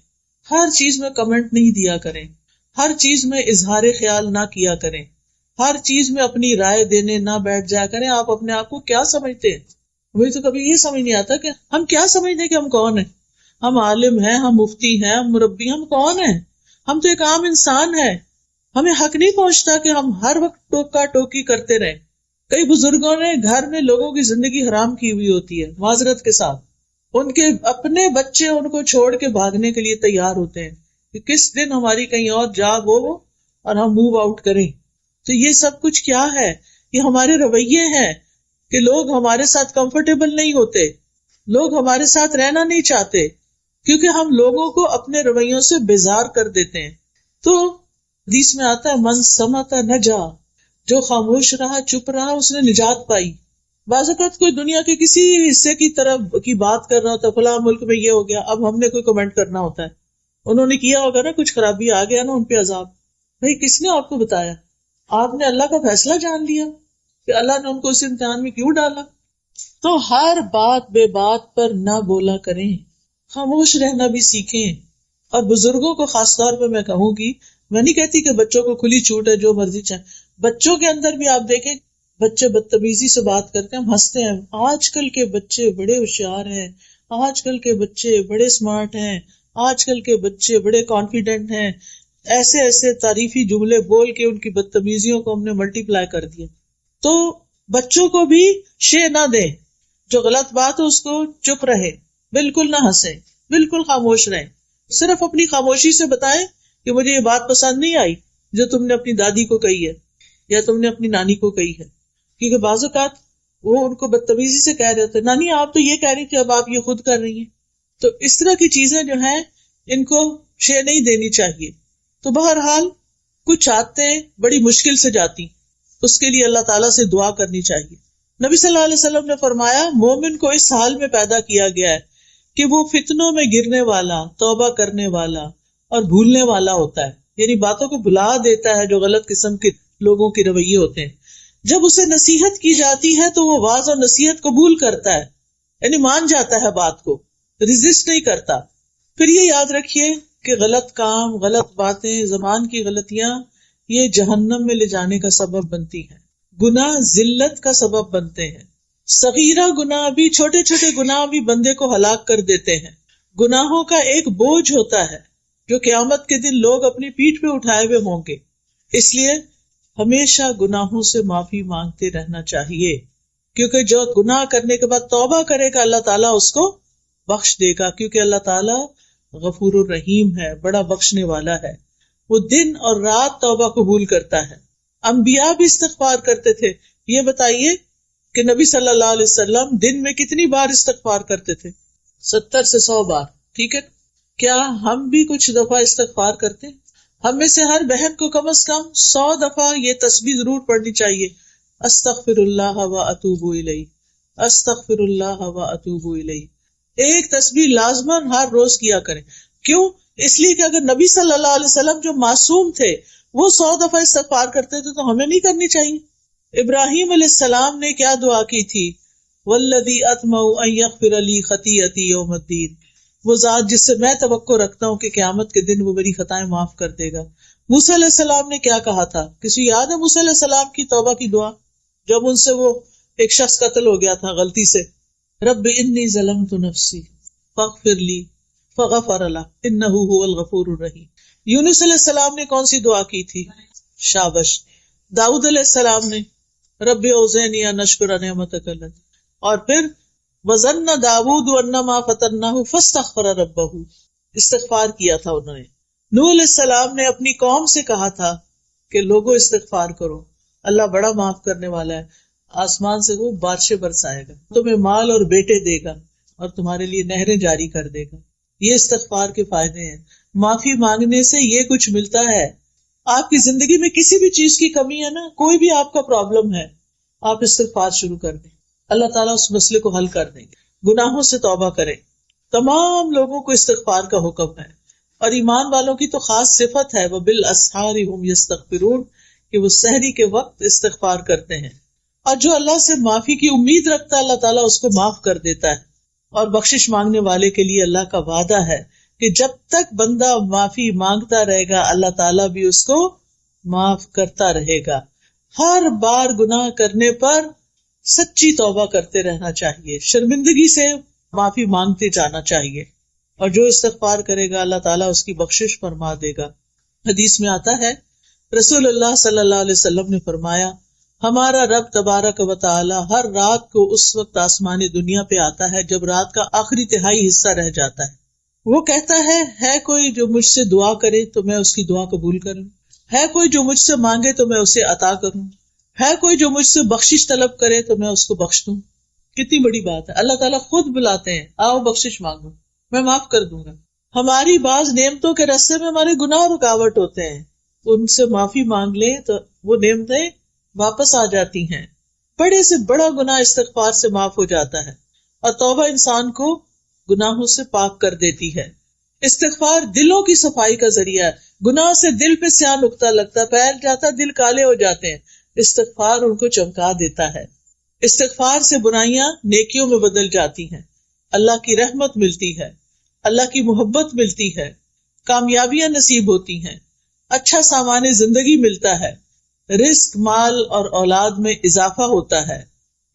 ہر چیز میں کمنٹ نہیں دیا کریں، ہر چیز میں اظہار خیال نہ کیا کریں، ہر چیز میں اپنی رائے دینے نہ بیٹھ جایا کریں. آپ اپنے آپ کو کیا سمجھتے ہیں؟ مجھے تو کبھی یہ سمجھ نہیں آتا کہ ہم کیا سمجھتے ہیں کہ ہم کون ہیں. ہم عالم ہیں، ہم مفتی ہیں، ہم مربی، ہم کون ہیں؟ ہم تو ایک عام انسان ہیں. ہمیں حق نہیں پہنچتا کہ ہم ہر وقت ٹوکا ٹوکی کرتے رہیں. کئی بزرگوں نے گھر میں لوگوں کی زندگی حرام کی ہوئی ہوتی ہے معذرت کے ساتھ. ان کے اپنے بچے ان کو چھوڑ کے بھاگنے کے لیے تیار ہوتے ہیں کہ کس دن ہماری کہیں اور جاب ہو اور ہم موو آؤٹ کریں. تو یہ سب کچھ کیا ہے؟ یہ ہمارے رویے ہیں کہ لوگ ہمارے ساتھ کمفرٹیبل نہیں ہوتے، لوگ ہمارے ساتھ رہنا نہیں چاہتے، کیونکہ ہم لوگوں کو اپنے رویوں سے بیزار کر دیتے ہیں. تو حدیث میں آتا ہے من سمت نجا، جو خاموش رہا، چپ رہا، اس نے نجات پائی. بعض اوقات کوئی دنیا کے کسی حصے کی طرف کی بات کر رہا ہوتا ہے، فلاں ملک میں یہ ہو گیا، اب ہم نے کوئی کمنٹ کرنا ہوتا ہے. انہوں نے کیا ہوگا نا کچھ خرابی، آ گیا نا ان پہ عذاب. بھائی کس نے آپ کو بتایا؟ آپ نے اللہ کا فیصلہ جان لیا کہ اللہ نے ان کو اس امتحان میں کیوں ڈالا. تو ہر بات بے بات پر نہ بولا کریں، خاموش رہنا بھی سیکھیں. اور بزرگوں کو خاص طور پہ میں کہوں گی، میں نہیں کہتی کہ بچوں کو کھلی چھوٹ ہے جو مرضی چاہیں. بچوں کے اندر بھی آپ دیکھیں بچے بدتمیزی سے بات کرتے ہیں، ہم ہنستے ہیں. آج کل کے بچے بڑے ہوشیار ہیں، آج کل کے بچے بڑے اسمارٹ ہیں، آج کل کے بچے بڑے کانفیڈنٹ ہیں. ایسے ایسے تعریفی جملے بول کے ان کی بدتمیزیوں کو ہم نے ملٹی پلائی کر دیا. تو بچوں کو بھی شے نہ دیں، جو غلط بات ہے اس کو چپ رہے، بالکل نہ ہنسیں، بالکل خاموش رہیں. صرف اپنی خاموشی سے بتائیں کہ مجھے یہ بات پسند نہیں آئی جو تم نے اپنی دادی کو کہی ہے یا تم نے اپنی نانی کو کہی ہے. کیونکہ بعض اوقات وہ ان کو بدتمیزی سے کہہ رہے ہوتے ہیں، نانی آپ تو یہ کہہ رہی تھی، اب آپ یہ خود کر رہی ہیں. تو اس طرح کی چیزیں جو ہیں ان کو شے نہیں دینی چاہیے. تو بہرحال کچھ عادتیں بڑی مشکل سے جاتی، اس کے لیے اللہ تعالیٰ سے دعا کرنی چاہیے. نبی صلی اللہ علیہ وسلم نے فرمایا مومن کو اس حال میں پیدا کیا گیا ہے کہ وہ فتنوں میں گرنے والا، توبہ کرنے والا اور بھولنے والا ہوتا ہے. یعنی باتوں کو بھلا دیتا ہے جو غلط قسم کے لوگوں کے رویے ہوتے ہیں. جب اسے نصیحت کی جاتی ہے تو وہ واعظ اور نصیحت قبول کرتا ہے، یعنی مان جاتا ہے بات کو، ریزسٹ نہیں کرتا. پھر یہ یاد رکھیے کہ غلط کام، غلط باتیں، زبان کی غلطیاں یہ جہنم میں لے جانے کا سبب بنتی ہیں. گناہ ذلت کا سبب بنتے ہیں. صغیرہ گناہ بھی، چھوٹے چھوٹے گناہ بھی بندے کو ہلاک کر دیتے ہیں. گناہوں کا ایک بوجھ ہوتا ہے جو قیامت کے دن لوگ اپنی پیٹھ پہ اٹھائے ہوئے ہوں گے. اس لیے ہمیشہ گناہوں سے معافی مانگتے رہنا چاہیے، کیونکہ جو گناہ کرنے کے بعد توبہ کرے گا اللہ تعالیٰ اس کو بخش دے گا. کیونکہ اللہ تعالیٰ غفور الرحیم ہے، بڑا بخشنے والا ہے. وہ دن اور رات توبہ قبول کرتا ہے. انبیاء بھی استغفار کرتے تھے. یہ بتائیے کہ نبی صلی اللہ علیہ وسلم دن میں کتنی بار استغفار کرتے تھے؟ 70 سے 100 بار. ٹھیک ہے، کیا ہم بھی کچھ دفعہ استغفار کرتے ہیں؟ ہم میں سے ہر بہن کو کم از کم 100 دفعہ یہ تسبیح ضرور پڑھنی چاہیے، استغفر اللہ و اتوب الیہ، استغفر اللہ و اتوب الیہ. ایک تسبیح لازماً ہر روز کیا کریں. کیوں؟ اس لیے کہ اگر نبی صلی اللہ علیہ وسلم جو معصوم تھے وہ 100 دفعہ استغفار کرتے تھے تو ہمیں نہیں کرنی چاہیے. ابراہیم علیہ السلام نے کیا دعا کی تھی؟ والذی اطمع ان یغفر لی خطیئتی یوم الدین، وہ ذات جس سے میں توقع رکھتا ہوں کہ قیامت کے دن وہ میری خطائیں معاف کر دے گا. موسیٰ علیہ السلام نے کیا کہا تھا؟ کسی یاد ہے موسیٰ علیہ السلام کی توبہ کی دعا جب ان سے وہ ایک شخص قتل ہو گیا تھا غلطی سے؟ رب انی ظلمت نفسی فاغفر لی فغفر له انہ هو الغفور الرحیم. یونس علیہ السلام نے کون سی دعا کی تھی؟ شابش. داؤد علیہ السلام نے رب اوزعنی ان اشکر نعمتک التي، اور پھر وظن داؤد انما فتنہ فاستغفر ربہ، استغفار کیا تھا انہوں نے. نوح علیہ السلام نے اپنی قوم سے کہا تھا کہ لوگوں استغفار کرو، اللہ بڑا معاف کرنے والا ہے، آسمان سے وہ بارشیں برسائے گا، تمہیں مال اور بیٹے دے گا اور تمہارے لیے نہریں جاری کر دے گا. یہ استغفار کے فائدے ہیں. معافی مانگنے سے یہ کچھ ملتا ہے. آپ کی زندگی میں کسی بھی چیز کی کمی ہے نا، کوئی بھی آپ کا پرابلم ہے، آپ استغفار شروع کر دیں، اللہ تعالیٰ اس مسئلے کو حل کر دیں گے. گناہوں سے توبہ کریں. تمام لوگوں کو استغفار کا حکم ہے، اور ایمان والوں کی تو خاص صفت ہے وبالاسحار هم یستغفرون، کہ وہ سحری کے وقت استغفار کرتے ہیں. اور جو اللہ سے معافی کی امید رکھتا ہے اللہ تعالیٰ اس کو معاف کر دیتا ہے. اور بخشش مانگنے والے کے لیے اللہ کا وعدہ ہے کہ جب تک بندہ معافی مانگتا رہے گا اللہ تعالیٰ بھی اس کو معاف کرتا رہے گا. ہر بار گناہ کرنے پر سچی توبہ کرتے رہنا چاہیے، شرمندگی سے معافی مانگتے جانا چاہیے، اور جو استغفار کرے گا اللہ تعالیٰ اس کی بخشش فرما دے گا. حدیث میں آتا ہے رسول اللہ صلی اللہ علیہ وسلم نے فرمایا ہمارا رب تبارک و تعالی ہر رات کو اس وقت آسمان دنیا پہ آتا ہے جب رات کا آخری تہائی حصہ رہ جاتا ہے. وہ کہتا ہے کوئی جو مجھ سے دعا کرے تو میں اس کی دعا قبول کروں، ہے کوئی جو مجھ سے مانگے تو میں اسے عطا کروں، ہے کوئی جو مجھ سے بخشش طلب کرے تو میں اس کو بخش دوں. کتنی بڑی بات ہے. اللہ تعالیٰ خود بلاتے ہیں آؤ بخشش مانگو، میں معاف کر دوں گا. ہماری بعض نعمتوں کے راستے میں ہمارے گناہ رکاوٹ ہوتے ہیں، ان سے معافی مانگ لیں تو وہ نعمتیں واپس آ جاتی ہیں. بڑے سے بڑا گناہ استغفار سے معاف ہو جاتا ہے، اور توبہ انسان کو گناہوں سے پاک کر دیتی ہے. استغفار دلوں کی صفائی کا ذریعہ ہے. گناہ سے دل پہ سیاہ نقطہ لگتا، پھیل جاتا، دل کالے ہو جاتے ہیں. استغفار ان کو چمکا دیتا ہے. استغفار سے برائیاں نیکیوں میں بدل جاتی ہیں، اللہ کی رحمت ملتی ہے، اللہ کی محبت ملتی ہے، کامیابیاں نصیب ہوتی ہیں، اچھا سامان زندگی ملتا ہے، رزق، مال اور اولاد میں اضافہ ہوتا ہے،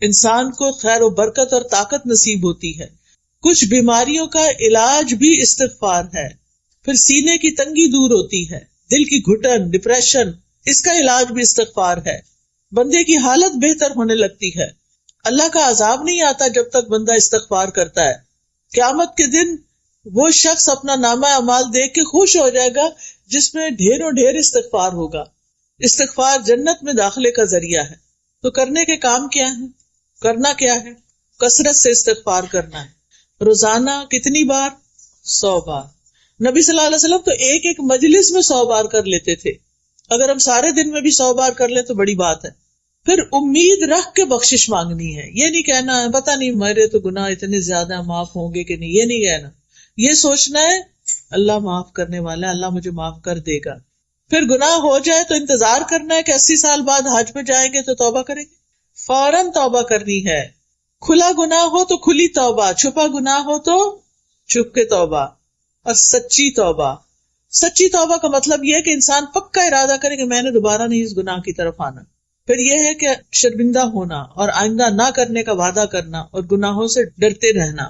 انسان کو خیر و برکت اور طاقت نصیب ہوتی ہے. کچھ بیماریوں کا علاج بھی استغفار ہے. پھر سینے کی تنگی دور ہوتی ہے، دل کی گھٹن، ڈپریشن، اس کا علاج بھی استغفار ہے. بندے کی حالت بہتر ہونے لگتی ہے. اللہ کا عذاب نہیں آتا جب تک بندہ استغفار کرتا ہے. قیامت کے دن وہ شخص اپنا نامہ اعمال دیکھ کے خوش ہو جائے گا جس میں ڈھیروں ڈھیر استغفار ہوگا. استغفار جنت میں داخلے کا ذریعہ ہے. تو کرنے کے کام کیا ہے؟ کرنا کیا ہے؟ کثرت سے استغفار کرنا ہے. روزانہ کتنی بار؟ 100 بار. نبی صلی اللہ علیہ وسلم تو ایک ایک مجلس میں 100 بار کر لیتے تھے. اگر ہم سارے دن میں بھی 100 بار کر لیں تو بڑی بات ہے. پھر امید رکھ کے بخشش مانگنی ہے. یہ نہیں کہنا ہے پتہ نہیں میرے تو گناہ اتنے زیادہ ہیں معاف ہوں گے کہ نہیں، یہ نہیں کہنا. یہ سوچنا ہے اللہ معاف کرنے والا ہے، اللہ مجھے معاف کر دے گا. پھر گناہ ہو جائے تو انتظار کرنا ہے کہ 80 سال بعد حج پہ جائیں گے تو توبہ کریں گے. فوراً توبہ کرنی ہے. کھلا گناہ ہو تو کھلی توبہ، چھپا گناہ ہو تو چھپ کے توبہ. اور سچی توبہ. سچی توبہ کا مطلب یہ ہے کہ انسان پکا ارادہ کرے کہ میں نے دوبارہ نہیں اس گناہ کی طرف آنا. پھر یہ ہے کہ شرمندہ ہونا اور آئندہ نہ کرنے کا وعدہ کرنا اور گناہوں سے ڈرتے رہنا.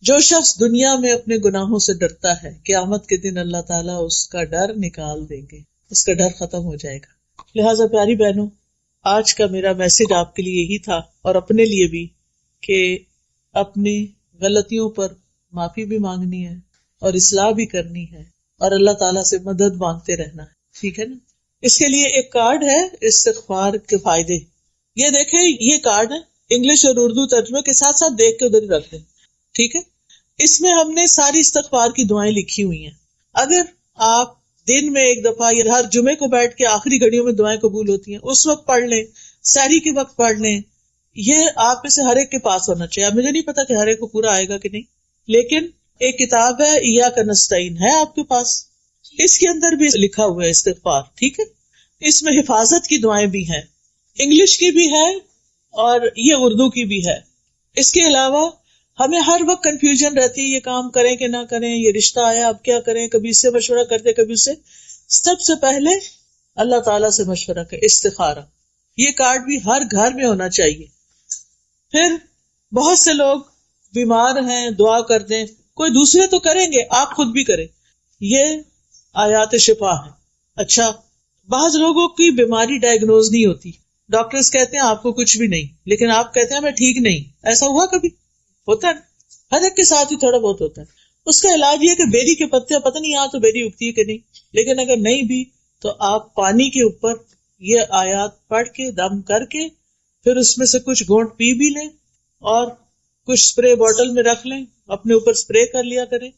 جو شخص دنیا میں اپنے گناہوں سے ڈرتا ہے قیامت کے دن اللہ تعالیٰ اس کا ڈر نکال دیں گے، اس کا ڈر ختم ہو جائے گا. لہٰذا پیاری بہنوں، آج کا میرا میسج آپ کے لیے یہی تھا اور اپنے لیے بھی، کہ اپنی غلطیوں پر معافی بھی مانگنی ہے اور اصلاح بھی کرنی ہے اور اللہ تعالیٰ سے مدد مانگتے رہنا ہے. ٹھیک ہے نا؟ اس کے لیے ایک کارڈ ہے استغفار کے فائدے. یہ دیکھیں، یہ کارڈ ہے انگلش اور اردو ترجمے کے ساتھ ساتھ دیکھ کے ادھر ہی رکھ دیں. ٹھیک ہے؟ اس میں ہم نے ساری استغفار کی دعائیں لکھی ہوئی ہیں. اگر آپ دن میں ایک دفعہ یا ہر جمعے کو بیٹھ کے آخری گھڑیوں میں دعائیں قبول ہوتی ہیں اس وقت پڑھ لیں، سحری کے وقت پڑھ لیں. یہ آپ میں سے ہر ایک کے پاس ہونا چاہیے. اب مجھے نہیں پتا کہ ہر ایک کو پورا آئے گا کہ نہیں، لیکن ایک کتاب ہے ایاک نستعین ہے آپ کے پاس، اس کے اندر بھی لکھا ہوا ہے استغفار، ٹھیک ہے؟ اس میں حفاظت کی دعائیں بھی ہیں، انگلش کی بھی ہے اور یہ اردو کی بھی ہے۔ اس کے علاوہ ہمیں ہر وقت کنفیوژن رہتی ہے، یہ کام کریں کہ نہ کریں، یہ رشتہ آیا اب کیا کریں، کبھی اس سے مشورہ کرتے کبھی اس سے۔ سب سے پہلے اللہ تعالیٰ سے مشورہ کریں، استخارہ، یہ کارڈ بھی ہر گھر میں ہونا چاہیے۔ پھر بہت سے لوگ بیمار ہیں، دعا کر دیں، کوئی دوسرے تو کریں گے، آپ خود بھی کریں، یہ آیات شفا ہے۔ اچھا، بعض لوگوں کی بیماری ڈائگنوز نہیں ہوتی، ڈاکٹرز کہتے ہیں آپ کو کچھ بھی نہیں، لیکن آپ کہتے ہیں میں ٹھیک نہیں، ایسا ہوا کبھی؟ ہوتا ہے، ہر ایک کے ساتھ ہی تھوڑا بہت ہوتا ہے۔ اس کا علاج یہ کہ بیری کے پتے، پتہ نہیں یہاں تو بیری اگتی ہے کہ نہیں، لیکن اگر نہیں بھی تو آپ پانی کے اوپر یہ آیات پڑھ کے دم کر کے پھر اس میں سے کچھ گھونٹ پی بھی لیں اور کچھ اسپرے بوٹل میں رکھ لیں، اپنے اوپر اسپرے کر لیا کریں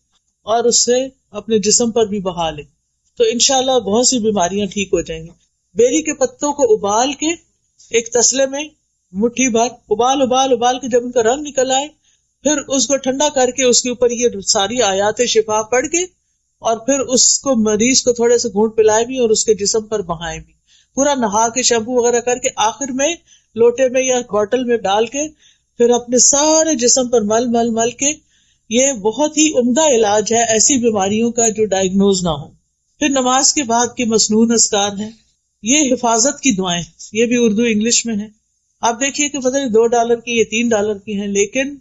اور اس سے اپنے جسم پر بھی بہا لیں، تو انشاءاللہ بہت سی بیماریاں ٹھیک ہو جائیں گی۔ بیری کے پتوں کو ابال کے ایک تسلے میں مٹھی بھر ابال کے جب ان کا رنگ نکل آئے، پھر اس کو ٹھنڈا کر کے اس کے اوپر یہ ساری آیات شفا پڑھ کے اور پھر اس کو مریض کو تھوڑے سے گھونٹ پلائے بھی اور اس کے جسم پر بہائے بھی، پورا نہا کے شیمپو وغیرہ کر کے آخر میں لوٹے میں یا بوٹل میں ڈال کے پھر اپنے سارے جسم پر مل کے، یہ بہت ہی عمدہ علاج ہے ایسی بیماریوں کا جو ڈائگنوز نہ ہو۔ پھر نماز کے بعد کے مسنون اذکار ہیں، یہ حفاظت کی دعائیں، یہ بھی اردو انگلش میں ہیں۔ آپ دیکھیے کہ پتہ نہیں $2 کی، یہ $3 کی ہیں، لیکن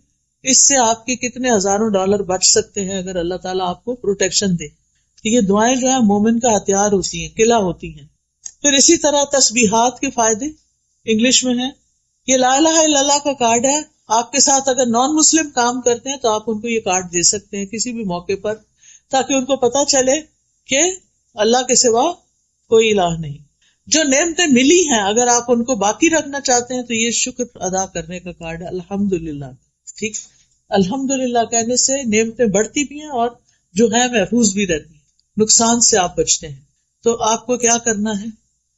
اس سے آپ کے کتنے ہزاروں ڈالر بچ سکتے ہیں اگر اللہ تعالیٰ آپ کو پروٹیکشن دے۔ یہ دعائیں جو ہیں مومن کا ہتھیار ہوتی ہیں، قلعہ ہوتی ہیں۔ پھر اسی طرح تسبیحات کے فائدے انگلش میں ہیں، یہ لا الہ الا اللہ کا کارڈ ہے، آپ کے ساتھ اگر نان مسلم کام کرتے ہیں تو آپ ان کو یہ کارڈ دے سکتے ہیں کسی بھی موقع پر، تاکہ ان کو پتہ چلے کہ اللہ کے سوا کوئی الہ نہیں۔ جو نعمتیں ملی ہیں اگر آپ ان کو باقی رکھنا چاہتے ہیں تو یہ شکر ادا کرنے کا کارڈ ہے، الحمدللہ، ٹھیک۔ الحمدللہ کہنے سے نعمتیں بڑھتی بھی ہیں اور جو ہے محفوظ بھی رہتی ہیں، نقصان سے آپ بچتے ہیں۔ تو آپ کو کیا کرنا ہے،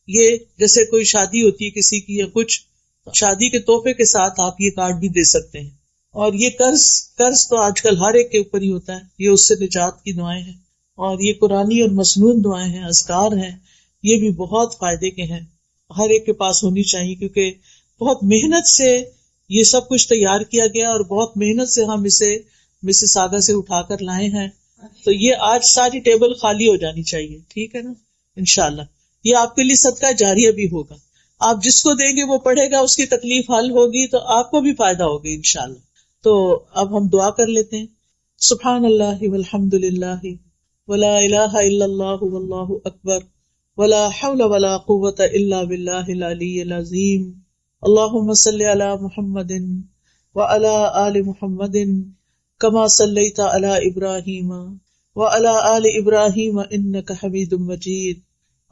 یہ جیسے کوئی شادی ہوتی ہے کسی کی یا کچھ، شادی کے تحفے کے ساتھ آپ یہ کارڈ بھی دے سکتے ہیں۔ اور یہ قرض تو آج کل ہر ایک کے اوپر ہی ہوتا ہے، یہ اس سے نجات کی دعائیں ہیں، اور یہ قرآنی اور مسنون دعائیں ہیں، اذکار ہیں، یہ بھی بہت فائدے کے ہیں، ہر ایک کے پاس ہونی چاہیے، کیونکہ بہت محنت سے یہ سب کچھ تیار کیا گیا اور بہت محنت سے ہم اسے مسیساگا سے اٹھا کر لائے ہیں۔ تو یہ آج ساری ٹیبل خالی ہو جانی چاہیے، ٹھیک ہے نا، انشاءاللہ یہ آپ کے لیے صدقہ جاریہ بھی ہوگا، آپ جس کو دیں گے وہ پڑھے گا، اس کی تکلیف حل ہوگی تو آپ کو بھی فائدہ ہوگا انشاءاللہ۔ تو اب ہم دعا کر لیتے ہیں، سبحان اللہ والحمد للہ ولا الہ الا اللہ واللہ اکبر ولا حول ولا قوة الا باللہ العلی العظیم، اللہم صلی علی محمد وعلی آل محمد کما صلیت علی ابراہیم وعلی آل ابراہیم انک حمید مجید،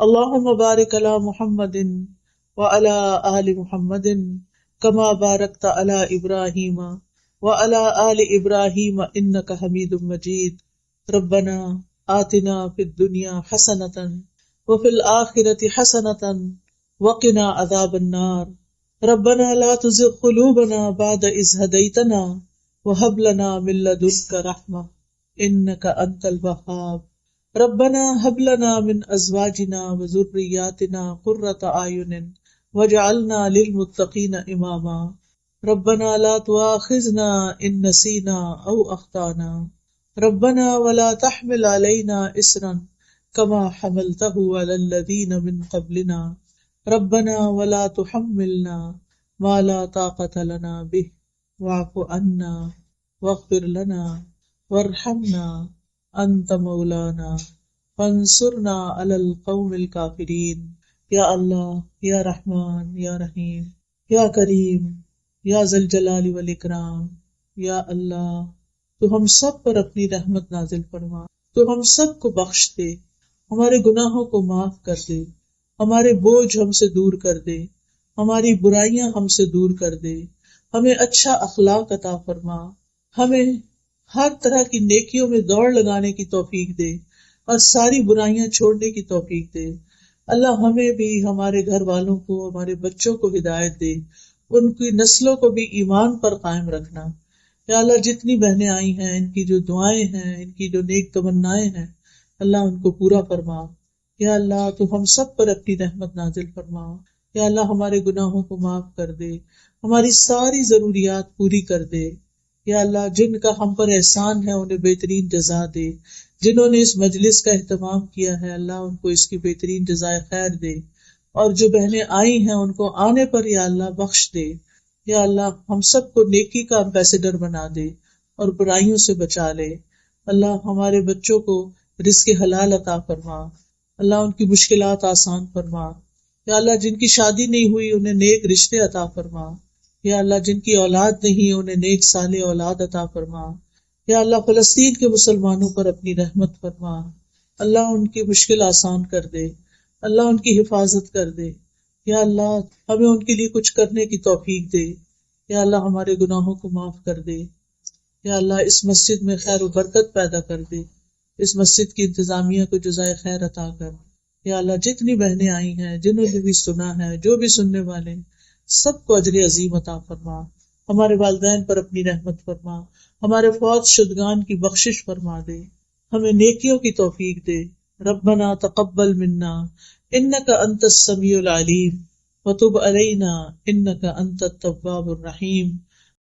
اللہم بارک علی محمد وعلی آل محمد کما بارکت علی ابراہیم وعلی آل ابراہیم انک حمید مجید، ربنا آتنا فی الدنیا حسنۃ وفی الآخرۃ حسنۃ وقنا عذاب النار، ربنا لا تزغ قلوبنا بعد اذ ہدیتنا وہب لنا من لدنک رحمۃ انک انت الوہاب، ربنا ہب لنا من ازواجنا وذریاتنا قرۃ اعین واجعلنا للمتقین اماما، ربنا لا تؤاخذنا ان نسینا او اخطانا، ربنا ولا تحمل علینا اصرا کما حملتہ علی الذین من قبلنا، ربنا ولا تحملنا ما لا طاقت لنا به واعف عنا واغفر لنا وارحمنا انت مولانا فانصرنا علی القوم الکافرین۔ یا اللہ، یا رحمان، یا رحیم، یا کریم، یا ذی الجلال والاکرام، یا اللہ تو ہم سب پر اپنی رحمت نازل فرما، تو ہم سب کو بخش دے، ہمارے گناہوں کو معاف کر دے، ہمارے بوجھ ہم سے دور کر دے، ہماری برائیاں ہم سے دور کر دے، ہمیں اچھا اخلاق عطا فرما، ہمیں ہر طرح کی نیکیوں میں دوڑ لگانے کی توفیق دے اور ساری برائیاں چھوڑنے کی توفیق دے۔ اللہ ہمیں بھی، ہمارے گھر والوں کو، ہمارے بچوں کو ہدایت دے، ان کی نسلوں کو بھی ایمان پر قائم رکھنا۔ یا اللہ جتنی بہنیں آئی ہیں ان کی جو دعائیں ہیں، ان کی جو نیک تمنائیں ہیں، اللہ ان کو پورا فرما۔ یا اللہ تو ہم سب پر اپنی رحمت نازل فرما۔ یا اللہ ہمارے گناہوں کو معاف کر دے، ہماری ساری ضروریات پوری کر دے۔ یا اللہ جن کا ہم پر احسان ہے انہیں بہترین جزا دے، جنہوں نے اس مجلس کا اہتمام کیا ہے اللہ ان کو اس کی بہترین جزائے خیر دے، اور جو بہنیں آئی ہیں ان کو آنے پر یا اللہ بخش دے۔ یا اللہ ہم سب کو نیکی کا امبیسڈر بنا دے اور برائیوں سے بچا لے۔ اللہ ہمارے بچوں کو رزق حلال عطا فرما، اللہ ان کی مشکلات آسان فرما۔ یا اللہ جن کی شادی نہیں ہوئی انہیں نیک رشتے عطا فرما۔ یا اللہ جن کی اولاد نہیں انہیں نیک صالح اولاد عطا فرما۔ یا اللہ فلسطین کے مسلمانوں پر اپنی رحمت فرما، اللہ ان کی مشکل آسان کر دے، اللہ ان کی حفاظت کر دے۔ یا اللہ ہمیں ان کے لیے کچھ کرنے کی توفیق دے۔ یا اللہ ہمارے گناہوں کو معاف کر دے۔ یا اللہ اس مسجد میں خیر و برکت پیدا کر دے، اس مسجد کی انتظامیہ کو جزائے خیر عطا کر۔ یا اللہ جتنی بہنیں آئی ہیں، جنہوں نے بھی سنا ہے، جو بھی سننے والے ہیں، سب کو اجر عظیم عطا فرما۔ ہمارے والدین پر اپنی رحمت فرما، ہمارے فوت شدگان کی بخشش فرما دے، ہمیں نیکیوں کی توفیق دے۔ ربنا تقبل منا انک انت السمیع العلیم وتب علینا انک انت التواب الرحیم۔